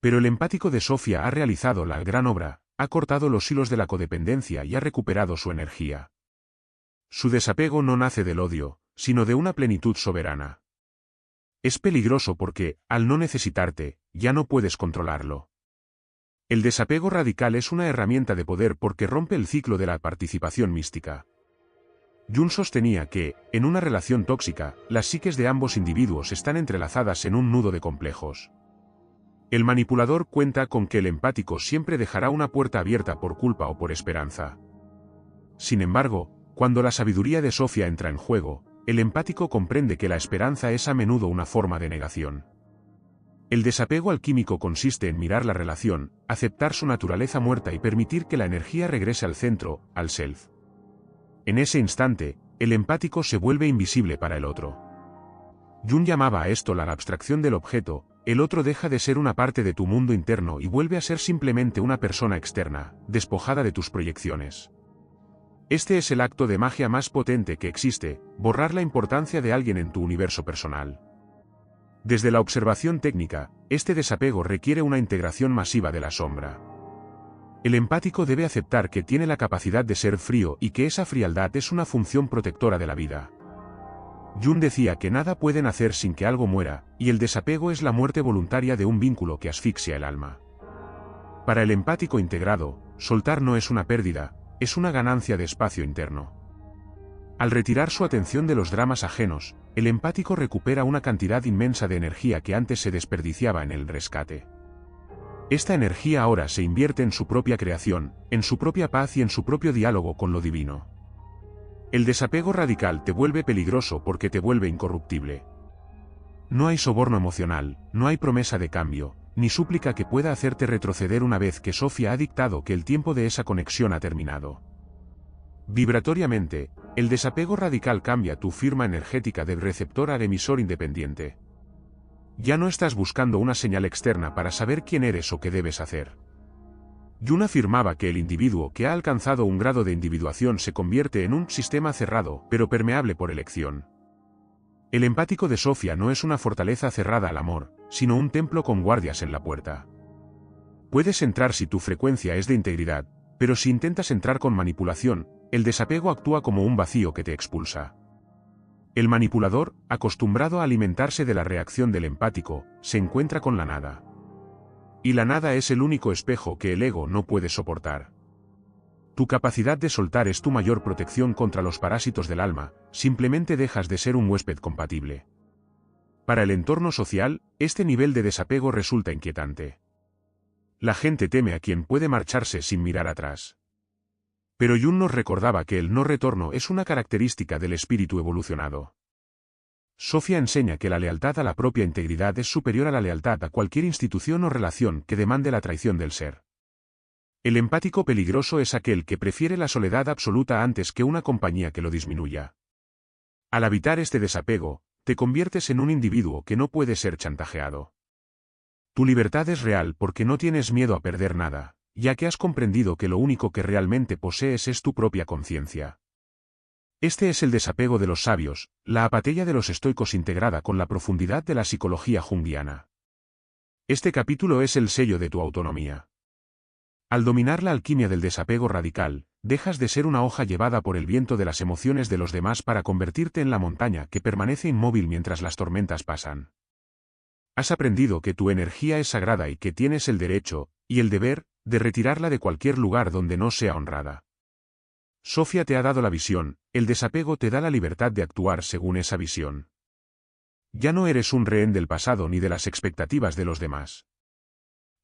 Pero el empático de Sofía ha realizado la gran obra, ha cortado los hilos de la codependencia y ha recuperado su energía. Su desapego no nace del odio, sino de una plenitud soberana. Es peligroso porque, al no necesitarte, ya no puedes controlarlo. El desapego radical es una herramienta de poder porque rompe el ciclo de la participación mística. Jung sostenía que, en una relación tóxica, las psiques de ambos individuos están entrelazadas en un nudo de complejos. El manipulador cuenta con que el empático siempre dejará una puerta abierta por culpa o por esperanza. Sin embargo, cuando la sabiduría de Sofía entra en juego, el empático comprende que la esperanza es a menudo una forma de negación. El desapego alquímico consiste en mirar la relación, aceptar su naturaleza muerta y permitir que la energía regrese al centro, al self. En ese instante, el empático se vuelve invisible para el otro. Jung llamaba a esto la abstracción del objeto. El otro deja de ser una parte de tu mundo interno y vuelve a ser simplemente una persona externa, despojada de tus proyecciones. Este es el acto de magia más potente que existe, borrar la importancia de alguien en tu universo personal. Desde la observación técnica, este desapego requiere una integración masiva de la sombra. El empático debe aceptar que tiene la capacidad de ser frío y que esa frialdad es una función protectora de la vida. Jung decía que nada puede nacer sin que algo muera, y el desapego es la muerte voluntaria de un vínculo que asfixia el alma. Para el empático integrado, soltar no es una pérdida, es una ganancia de espacio interno. Al retirar su atención de los dramas ajenos, el empático recupera una cantidad inmensa de energía que antes se desperdiciaba en el rescate. Esta energía ahora se invierte en su propia creación, en su propia paz y en su propio diálogo con lo divino. El desapego radical te vuelve peligroso porque te vuelve incorruptible. No hay soborno emocional, no hay promesa de cambio, ni súplica que pueda hacerte retroceder una vez que Sofía ha dictado que el tiempo de esa conexión ha terminado. Vibratoriamente, el desapego radical cambia tu firma energética de receptor a emisor independiente. Ya no estás buscando una señal externa para saber quién eres o qué debes hacer. Jung afirmaba que el individuo que ha alcanzado un grado de individuación se convierte en un sistema cerrado, pero permeable por elección. El empático de Sofía no es una fortaleza cerrada al amor, sino un templo con guardias en la puerta. Puedes entrar si tu frecuencia es de integridad, pero si intentas entrar con manipulación, el desapego actúa como un vacío que te expulsa. El manipulador, acostumbrado a alimentarse de la reacción del empático, se encuentra con la nada. Y la nada es el único espejo que el ego no puede soportar. Tu capacidad de soltar es tu mayor protección contra los parásitos del alma, simplemente dejas de ser un huésped compatible. Para el entorno social, este nivel de desapego resulta inquietante. La gente teme a quien puede marcharse sin mirar atrás. Pero Jung nos recordaba que el no retorno es una característica del espíritu evolucionado. Sofía enseña que la lealtad a la propia integridad es superior a la lealtad a cualquier institución o relación que demande la traición del ser. El empático peligroso es aquel que prefiere la soledad absoluta antes que una compañía que lo disminuya. Al habitar este desapego, te conviertes en un individuo que no puede ser chantajeado. Tu libertad es real porque no tienes miedo a perder nada, ya que has comprendido que lo único que realmente posees es tu propia conciencia. Este es el desapego de los sabios, la apatía de los estoicos integrada con la profundidad de la psicología junguiana. Este capítulo es el sello de tu autonomía. Al dominar la alquimia del desapego radical, dejas de ser una hoja llevada por el viento de las emociones de los demás para convertirte en la montaña que permanece inmóvil mientras las tormentas pasan. Has aprendido que tu energía es sagrada y que tienes el derecho, y el deber, de retirarla de cualquier lugar donde no sea honrada. Sofía te ha dado la visión, el desapego te da la libertad de actuar según esa visión. Ya no eres un rehén del pasado ni de las expectativas de los demás.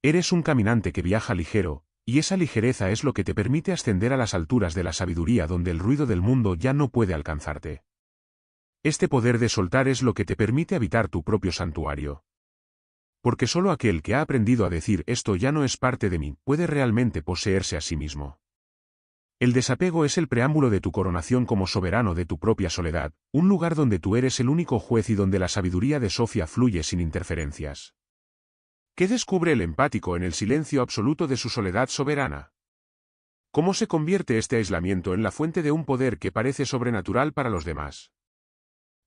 Eres un caminante que viaja ligero, y esa ligereza es lo que te permite ascender a las alturas de la sabiduría donde el ruido del mundo ya no puede alcanzarte. Este poder de soltar es lo que te permite habitar tu propio santuario. Porque solo aquel que ha aprendido a decir esto ya no es parte de mí, puede realmente poseerse a sí mismo. El desapego es el preámbulo de tu coronación como soberano de tu propia soledad, un lugar donde tú eres el único juez y donde la sabiduría de Sofía fluye sin interferencias. ¿Qué descubre el empático en el silencio absoluto de su soledad soberana? ¿Cómo se convierte este aislamiento en la fuente de un poder que parece sobrenatural para los demás?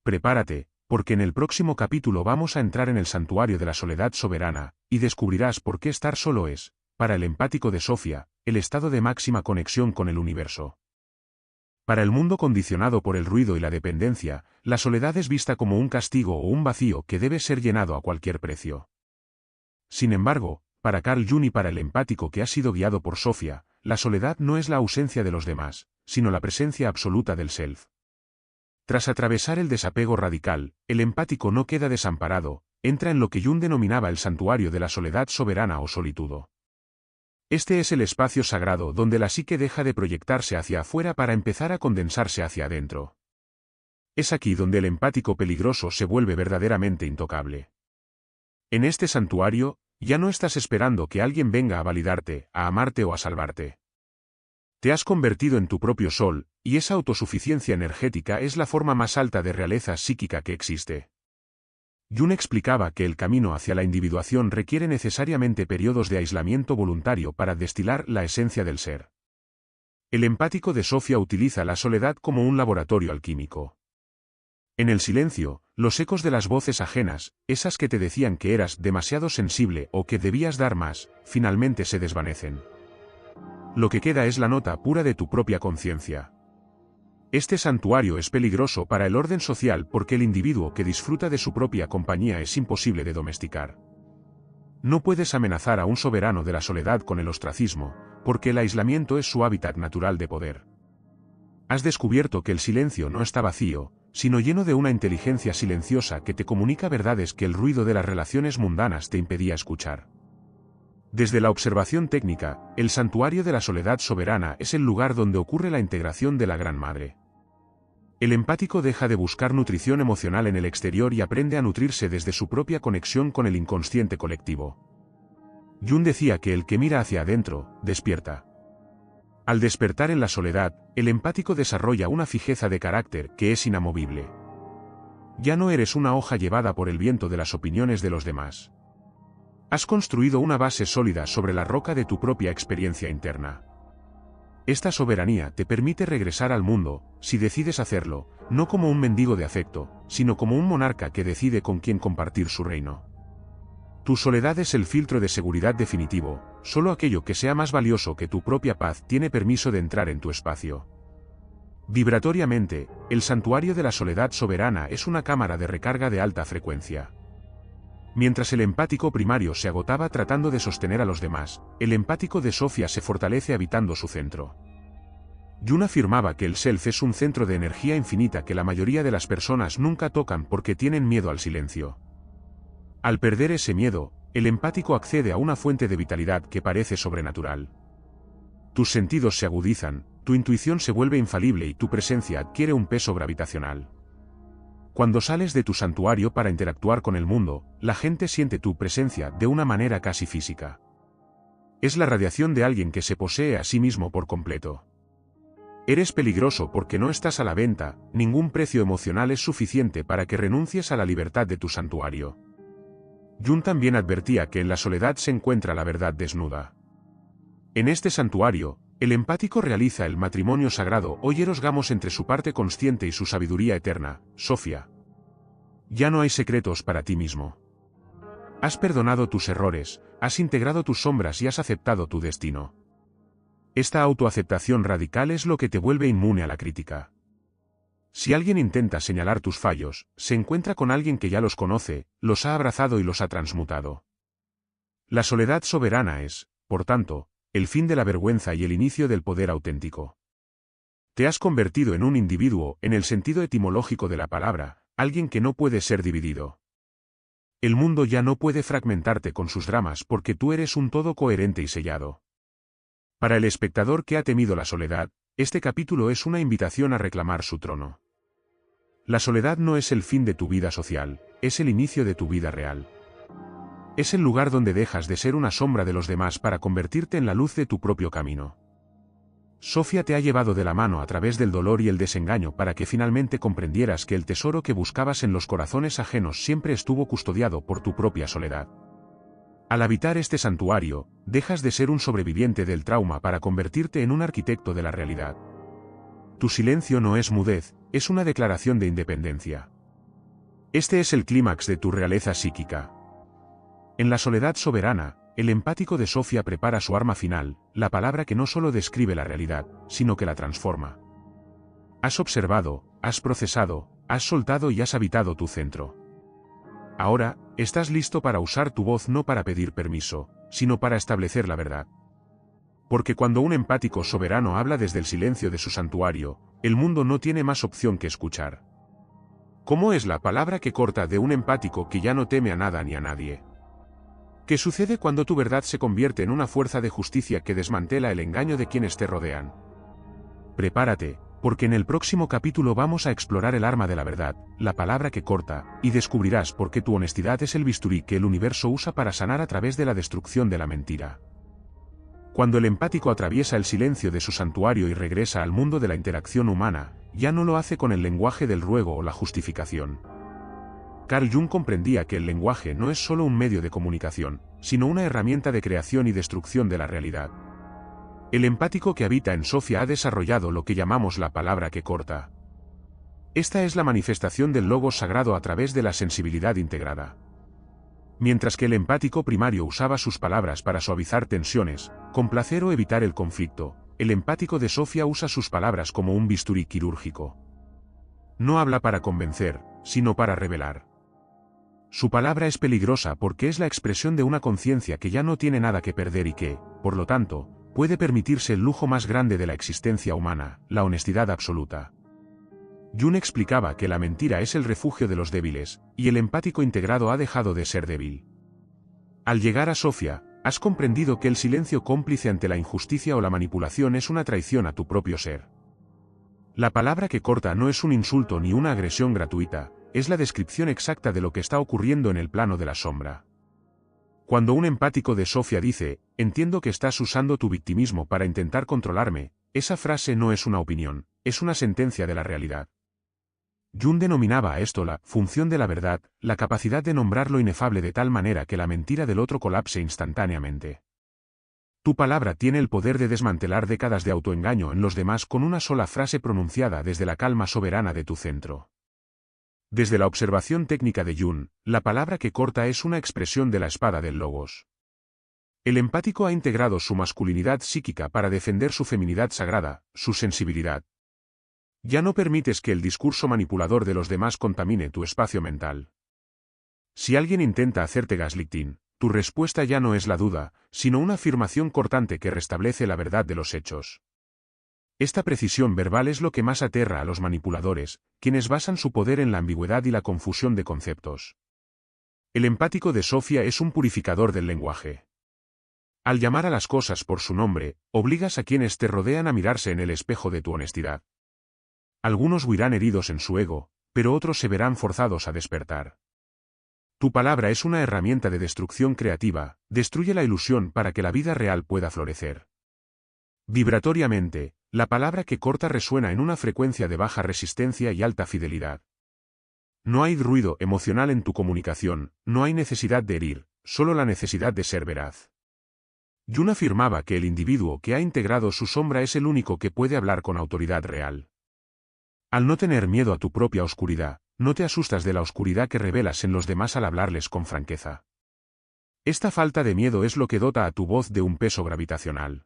Prepárate, porque en el próximo capítulo vamos a entrar en el santuario de la soledad soberana, y descubrirás por qué estar solo es, para el empático de Sofía, el estado de máxima conexión con el universo. Para el mundo condicionado por el ruido y la dependencia, la soledad es vista como un castigo o un vacío que debe ser llenado a cualquier precio. Sin embargo, para Carl Jung y para el empático que ha sido guiado por Sofía, la soledad no es la ausencia de los demás, sino la presencia absoluta del self. Tras atravesar el desapego radical, el empático no queda desamparado, entra en lo que Jung denominaba el santuario de la soledad soberana o solitudo. Este es el espacio sagrado donde la psique deja de proyectarse hacia afuera para empezar a condensarse hacia adentro. Es aquí donde el empático peligroso se vuelve verdaderamente intocable. En este santuario, ya no estás esperando que alguien venga a validarte, a amarte o a salvarte. Te has convertido en tu propio sol, y esa autosuficiencia energética es la forma más alta de realeza psíquica que existe. Jung explicaba que el camino hacia la individuación requiere necesariamente periodos de aislamiento voluntario para destilar la esencia del ser. El empático de Sofía utiliza la soledad como un laboratorio alquímico. En el silencio, los ecos de las voces ajenas, esas que te decían que eras demasiado sensible o que debías dar más, finalmente se desvanecen. Lo que queda es la nota pura de tu propia conciencia. Este santuario es peligroso para el orden social porque el individuo que disfruta de su propia compañía es imposible de domesticar. No puedes amenazar a un soberano de la soledad con el ostracismo, porque el aislamiento es su hábitat natural de poder. Has descubierto que el silencio no está vacío, sino lleno de una inteligencia silenciosa que te comunica verdades que el ruido de las relaciones mundanas te impedía escuchar. Desde la observación técnica, el santuario de la soledad soberana es el lugar donde ocurre la integración de la Gran Madre. El empático deja de buscar nutrición emocional en el exterior y aprende a nutrirse desde su propia conexión con el inconsciente colectivo. Jung decía que el que mira hacia adentro, despierta. Al despertar en la soledad, el empático desarrolla una fijeza de carácter que es inamovible. Ya no eres una hoja llevada por el viento de las opiniones de los demás. Has construido una base sólida sobre la roca de tu propia experiencia interna. Esta soberanía te permite regresar al mundo, si decides hacerlo, no como un mendigo de afecto, sino como un monarca que decide con quién compartir su reino. Tu soledad es el filtro de seguridad definitivo, solo aquello que sea más valioso que tu propia paz tiene permiso de entrar en tu espacio. Vibratoriamente, el santuario de la soledad soberana es una cámara de recarga de alta frecuencia. Mientras el empático primario se agotaba tratando de sostener a los demás, el empático de Sofía se fortalece habitando su centro. Jung afirmaba que el self es un centro de energía infinita que la mayoría de las personas nunca tocan porque tienen miedo al silencio. Al perder ese miedo, el empático accede a una fuente de vitalidad que parece sobrenatural. Tus sentidos se agudizan, tu intuición se vuelve infalible y tu presencia adquiere un peso gravitacional. Cuando sales de tu santuario para interactuar con el mundo, la gente siente tu presencia de una manera casi física. Es la radiación de alguien que se posee a sí mismo por completo. Eres peligroso porque no estás a la venta, ningún precio emocional es suficiente para que renuncies a la libertad de tu santuario. Jung también advertía que en la soledad se encuentra la verdad desnuda. En este santuario, el empático realiza el matrimonio sagrado o hieros gamos entre su parte consciente y su sabiduría eterna, Sofía. Ya no hay secretos para ti mismo. Has perdonado tus errores, has integrado tus sombras y has aceptado tu destino. Esta autoaceptación radical es lo que te vuelve inmune a la crítica. Si alguien intenta señalar tus fallos, se encuentra con alguien que ya los conoce, los ha abrazado y los ha transmutado. La soledad soberana es, por tanto, el fin de la vergüenza y el inicio del poder auténtico. Te has convertido en un individuo, en el sentido etimológico de la palabra, alguien que no puede ser dividido. El mundo ya no puede fragmentarte con sus dramas porque tú eres un todo coherente y sellado. Para el espectador que ha temido la soledad, este capítulo es una invitación a reclamar su trono. La soledad no es el fin de tu vida social, es el inicio de tu vida real. Es el lugar donde dejas de ser una sombra de los demás para convertirte en la luz de tu propio camino. Sofía te ha llevado de la mano a través del dolor y el desengaño para que finalmente comprendieras que el tesoro que buscabas en los corazones ajenos siempre estuvo custodiado por tu propia soledad. Al habitar este santuario, dejas de ser un sobreviviente del trauma para convertirte en un arquitecto de la realidad. Tu silencio no es mudez, es una declaración de independencia. Este es el clímax de tu realeza psíquica. En la soledad soberana, el empático de Sofía prepara su arma final, la palabra que no solo describe la realidad, sino que la transforma. Has observado, has procesado, has soltado y has habitado tu centro. Ahora, estás listo para usar tu voz no para pedir permiso, sino para establecer la verdad. Porque cuando un empático soberano habla desde el silencio de su santuario, el mundo no tiene más opción que escuchar. ¿Cómo es la palabra que corta de un empático que ya no teme a nada ni a nadie? ¿Qué sucede cuando tu verdad se convierte en una fuerza de justicia que desmantela el engaño de quienes te rodean? Prepárate, porque en el próximo capítulo vamos a explorar el arma de la verdad, la palabra que corta, y descubrirás por qué tu honestidad es el bisturí que el universo usa para sanar a través de la destrucción de la mentira. Cuando el empático atraviesa el silencio de su santuario y regresa al mundo de la interacción humana, ya no lo hace con el lenguaje del ruego o la justificación. Carl Jung comprendía que el lenguaje no es solo un medio de comunicación, sino una herramienta de creación y destrucción de la realidad. El empático que habita en Sofía ha desarrollado lo que llamamos la palabra que corta. Esta es la manifestación del logos sagrado a través de la sensibilidad integrada. Mientras que el empático primario usaba sus palabras para suavizar tensiones, complacer o evitar el conflicto, el empático de Sofía usa sus palabras como un bisturí quirúrgico. No habla para convencer, sino para revelar. Su palabra es peligrosa porque es la expresión de una conciencia que ya no tiene nada que perder y que, por lo tanto, puede permitirse el lujo más grande de la existencia humana, la honestidad absoluta. Jung explicaba que la mentira es el refugio de los débiles, y el empático integrado ha dejado de ser débil. Al llegar a Sofía, has comprendido que el silencio cómplice ante la injusticia o la manipulación es una traición a tu propio ser. La palabra que corta no es un insulto ni una agresión gratuita, es la descripción exacta de lo que está ocurriendo en el plano de la sombra. Cuando un empático de Sofía dice, entiendo que estás usando tu victimismo para intentar controlarme, esa frase no es una opinión, es una sentencia de la realidad. Jung denominaba a esto la función de la verdad, la capacidad de nombrar lo inefable de tal manera que la mentira del otro colapse instantáneamente. Tu palabra tiene el poder de desmantelar décadas de autoengaño en los demás con una sola frase pronunciada desde la calma soberana de tu centro. Desde la observación técnica de Jung, la palabra que corta es una expresión de la espada del logos. El empático ha integrado su masculinidad psíquica para defender su feminidad sagrada, su sensibilidad. Ya no permites que el discurso manipulador de los demás contamine tu espacio mental. Si alguien intenta hacerte gaslighting, tu respuesta ya no es la duda, sino una afirmación cortante que restablece la verdad de los hechos. Esta precisión verbal es lo que más aterra a los manipuladores, quienes basan su poder en la ambigüedad y la confusión de conceptos. El empático de Sofía es un purificador del lenguaje. Al llamar a las cosas por su nombre, obligas a quienes te rodean a mirarse en el espejo de tu honestidad. Algunos huirán heridos en su ego, pero otros se verán forzados a despertar. Tu palabra es una herramienta de destrucción creativa, destruye la ilusión para que la vida real pueda florecer. Vibratoriamente, la palabra que corta resuena en una frecuencia de baja resistencia y alta fidelidad. No hay ruido emocional en tu comunicación, no hay necesidad de herir, solo la necesidad de ser veraz. Jung afirmaba que el individuo que ha integrado su sombra es el único que puede hablar con autoridad real. Al no tener miedo a tu propia oscuridad, no te asustas de la oscuridad que revelas en los demás al hablarles con franqueza. Esta falta de miedo es lo que dota a tu voz de un peso gravitacional.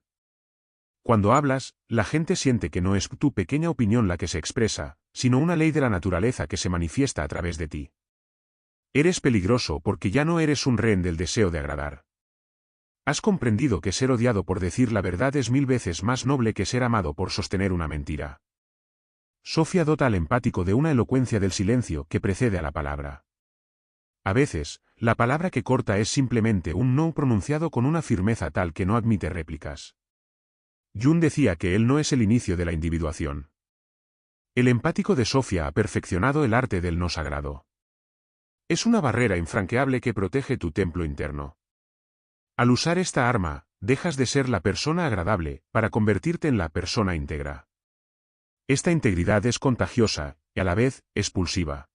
Cuando hablas, la gente siente que no es tu pequeña opinión la que se expresa, sino una ley de la naturaleza que se manifiesta a través de ti. Eres peligroso porque ya no eres un rehén del deseo de agradar. Has comprendido que ser odiado por decir la verdad es 1000 veces más noble que ser amado por sostener una mentira. Sofía dota al empático de una elocuencia del silencio que precede a la palabra. A veces, la palabra que corta es simplemente un no pronunciado con una firmeza tal que no admite réplicas. Jung decía que él no es el inicio de la individuación. El empático de Sofía ha perfeccionado el arte del no sagrado. Es una barrera infranqueable que protege tu templo interno. Al usar esta arma, dejas de ser la persona agradable, para convertirte en la persona íntegra. Esta integridad es contagiosa, y a la vez, expulsiva.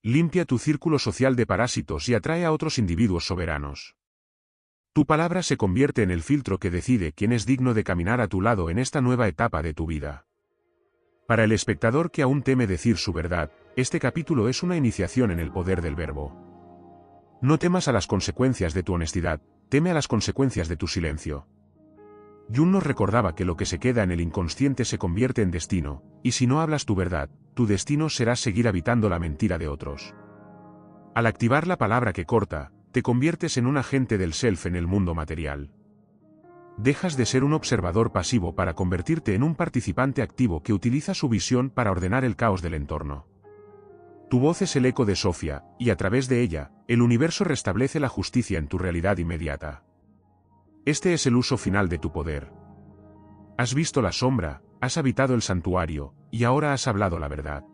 Limpia tu círculo social de parásitos y atrae a otros individuos soberanos. Tu palabra se convierte en el filtro que decide quién es digno de caminar a tu lado en esta nueva etapa de tu vida. Para el espectador que aún teme decir su verdad, este capítulo es una iniciación en el poder del verbo. No temas a las consecuencias de tu honestidad, teme a las consecuencias de tu silencio. Jung nos recordaba que lo que se queda en el inconsciente se convierte en destino, y si no hablas tu verdad, tu destino será seguir habitando la mentira de otros. Al activar la palabra que corta, te conviertes en un agente del self en el mundo material. Dejas de ser un observador pasivo para convertirte en un participante activo que utiliza su visión para ordenar el caos del entorno. Tu voz es el eco de Sofía, y a través de ella, el universo restablece la justicia en tu realidad inmediata. Este es el uso final de tu poder. Has visto la sombra, has habitado el santuario, y ahora has hablado la verdad.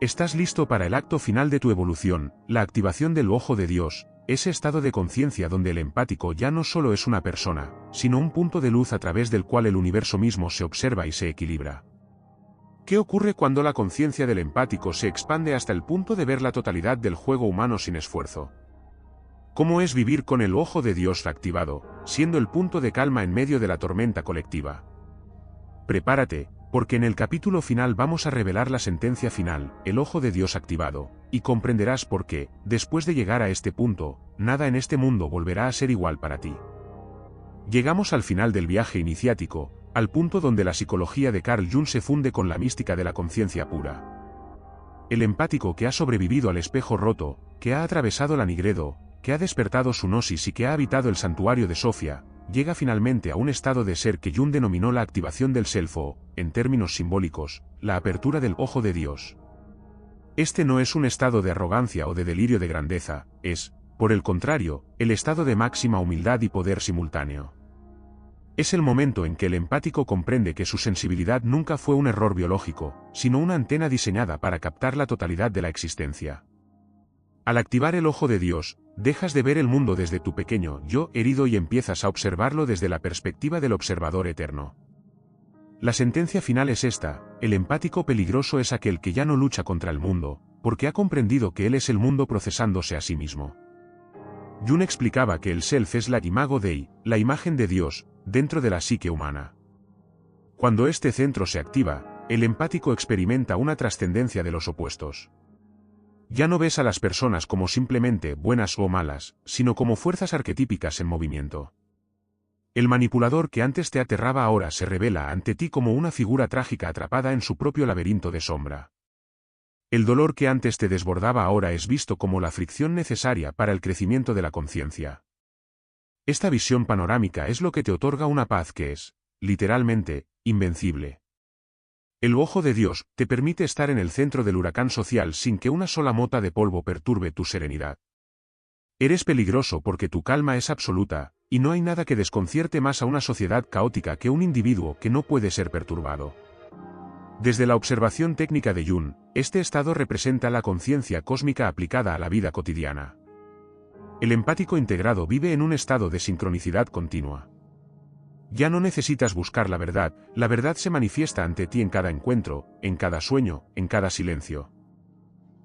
Estás listo para el acto final de tu evolución, la activación del ojo de Dios, ese estado de conciencia donde el empático ya no solo es una persona, sino un punto de luz a través del cual el universo mismo se observa y se equilibra. ¿Qué ocurre cuando la conciencia del empático se expande hasta el punto de ver la totalidad del juego humano sin esfuerzo? ¿Cómo es vivir con el ojo de Dios activado, siendo el punto de calma en medio de la tormenta colectiva? Prepárate, porque en el capítulo final vamos a revelar la sentencia final, el ojo de Dios activado, y comprenderás por qué, después de llegar a este punto, nada en este mundo volverá a ser igual para ti. Llegamos al final del viaje iniciático, al punto donde la psicología de Carl Jung se funde con la mística de la conciencia pura. El empático que ha sobrevivido al espejo roto, que ha atravesado la Nigredo, que ha despertado su gnosis y que ha habitado el santuario de Sofía, llega finalmente a un estado de ser que Jung denominó la activación del self o, en términos simbólicos, la apertura del ojo de Dios. Este no es un estado de arrogancia o de delirio de grandeza, es, por el contrario, el estado de máxima humildad y poder simultáneo. Es el momento en que el empático comprende que su sensibilidad nunca fue un error biológico, sino una antena diseñada para captar la totalidad de la existencia. Al activar el ojo de Dios, dejas de ver el mundo desde tu pequeño yo herido y empiezas a observarlo desde la perspectiva del observador eterno. La sentencia final es esta: el empático peligroso es aquel que ya no lucha contra el mundo, porque ha comprendido que él es el mundo procesándose a sí mismo. Jung explicaba que el self es la imago Dei, la imagen de Dios, dentro de la psique humana. Cuando este centro se activa, el empático experimenta una trascendencia de los opuestos. Ya no ves a las personas como simplemente buenas o malas, sino como fuerzas arquetípicas en movimiento. El manipulador que antes te aterraba ahora se revela ante ti como una figura trágica atrapada en su propio laberinto de sombra. El dolor que antes te desbordaba ahora es visto como la fricción necesaria para el crecimiento de la conciencia. Esta visión panorámica es lo que te otorga una paz que es, literalmente, invencible. El ojo de Dios te permite estar en el centro del huracán social sin que una sola mota de polvo perturbe tu serenidad. Eres peligroso porque tu calma es absoluta, y no hay nada que desconcierte más a una sociedad caótica que un individuo que no puede ser perturbado. Desde la observación técnica de Jung, este estado representa la conciencia cósmica aplicada a la vida cotidiana. El empático integrado vive en un estado de sincronicidad continua. Ya no necesitas buscar la verdad se manifiesta ante ti en cada encuentro, en cada sueño, en cada silencio.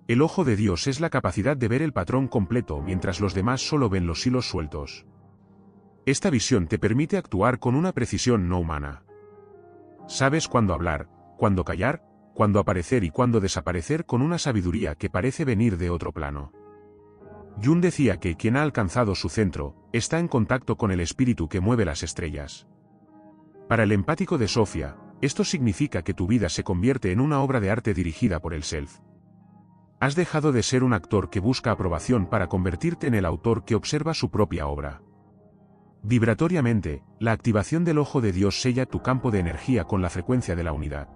El ojo de Dios es la capacidad de ver el patrón completo mientras los demás solo ven los hilos sueltos. Esta visión te permite actuar con una precisión no humana. Sabes cuándo hablar, cuándo callar, cuándo aparecer y cuándo desaparecer con una sabiduría que parece venir de otro plano. Jung decía que quien ha alcanzado su centro, está en contacto con el espíritu que mueve las estrellas. Para el empático de Sofía, esto significa que tu vida se convierte en una obra de arte dirigida por el self. Has dejado de ser un actor que busca aprobación para convertirte en el autor que observa su propia obra. Vibratoriamente, la activación del ojo de Dios sella tu campo de energía con la frecuencia de la unidad.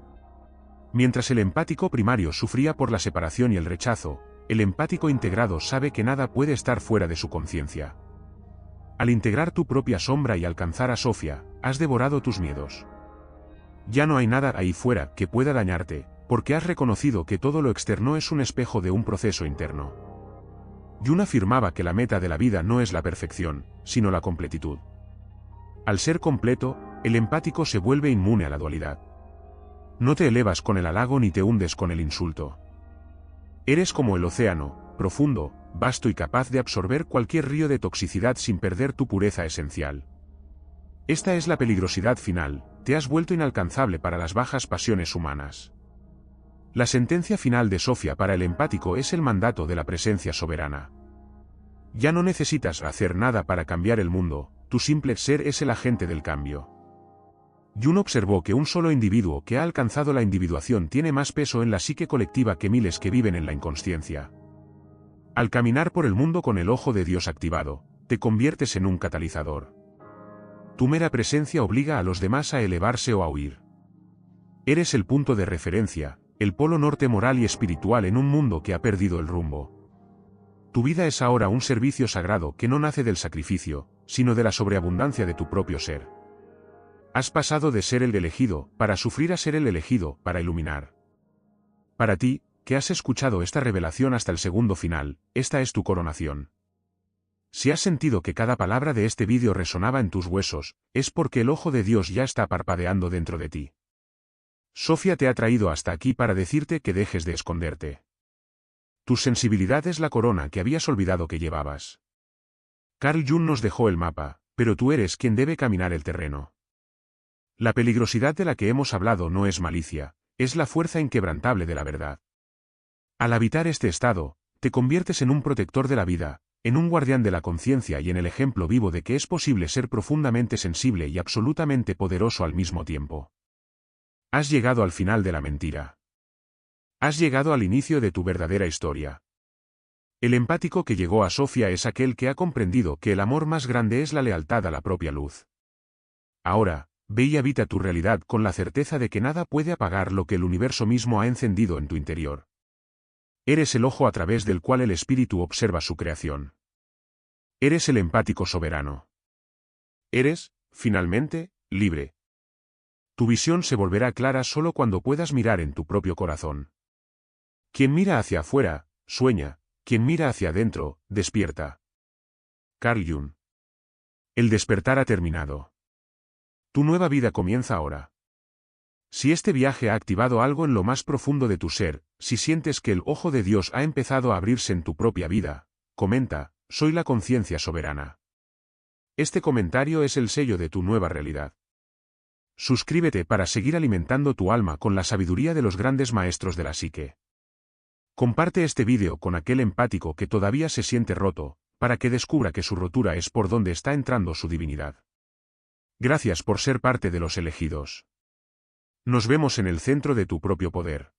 Mientras el empático primario sufría por la separación y el rechazo, el empático integrado sabe que nada puede estar fuera de su conciencia. Al integrar tu propia sombra y alcanzar a Sofía, has devorado tus miedos. Ya no hay nada ahí fuera que pueda dañarte, porque has reconocido que todo lo externo es un espejo de un proceso interno. Jung afirmaba que la meta de la vida no es la perfección, sino la completitud. Al ser completo, el empático se vuelve inmune a la dualidad. No te elevas con el halago ni te hundes con el insulto. Eres como el océano, profundo, vasto y capaz de absorber cualquier río de toxicidad sin perder tu pureza esencial. Esta es la peligrosidad final, te has vuelto inalcanzable para las bajas pasiones humanas. La sentencia final de Sofía para el empático es el mandato de la presencia soberana. Ya no necesitas hacer nada para cambiar el mundo, tu simple ser es el agente del cambio. Jung observó que un solo individuo que ha alcanzado la individuación tiene más peso en la psique colectiva que miles que viven en la inconsciencia. Al caminar por el mundo con el ojo de Dios activado, te conviertes en un catalizador. Tu mera presencia obliga a los demás a elevarse o a huir. Eres el punto de referencia, el polo norte moral y espiritual en un mundo que ha perdido el rumbo. Tu vida es ahora un servicio sagrado que no nace del sacrificio, sino de la sobreabundancia de tu propio ser. Has pasado de ser el elegido, para sufrir a ser el elegido, para iluminar. Para ti, que has escuchado esta revelación hasta el segundo final, esta es tu coronación. Si has sentido que cada palabra de este vídeo resonaba en tus huesos, es porque el ojo de Dios ya está parpadeando dentro de ti. Sofía te ha traído hasta aquí para decirte que dejes de esconderte. Tu sensibilidad es la corona que habías olvidado que llevabas. Carl Jung nos dejó el mapa, pero tú eres quien debe caminar el terreno. La peligrosidad de la que hemos hablado no es malicia, es la fuerza inquebrantable de la verdad. Al habitar este estado, te conviertes en un protector de la vida, en un guardián de la conciencia y en el ejemplo vivo de que es posible ser profundamente sensible y absolutamente poderoso al mismo tiempo. Has llegado al final de la mentira. Has llegado al inicio de tu verdadera historia. El empático que llegó a Sofía es aquel que ha comprendido que el amor más grande es la lealtad a la propia luz. Ahora, ve y habita tu realidad con la certeza de que nada puede apagar lo que el universo mismo ha encendido en tu interior. Eres el ojo a través del cual el espíritu observa su creación. Eres el empático soberano. Eres, finalmente, libre. Tu visión se volverá clara solo cuando puedas mirar en tu propio corazón. Quien mira hacia afuera, sueña, quien mira hacia adentro, despierta. Carl Jung. El despertar ha terminado. Tu nueva vida comienza ahora. Si este viaje ha activado algo en lo más profundo de tu ser, si sientes que el ojo de Dios ha empezado a abrirse en tu propia vida, comenta, soy la conciencia soberana. Este comentario es el sello de tu nueva realidad. Suscríbete para seguir alimentando tu alma con la sabiduría de los grandes maestros de la psique. Comparte este vídeo con aquel empático que todavía se siente roto, para que descubra que su rotura es por donde está entrando su divinidad. Gracias por ser parte de los elegidos. Nos vemos en el centro de tu propio poder.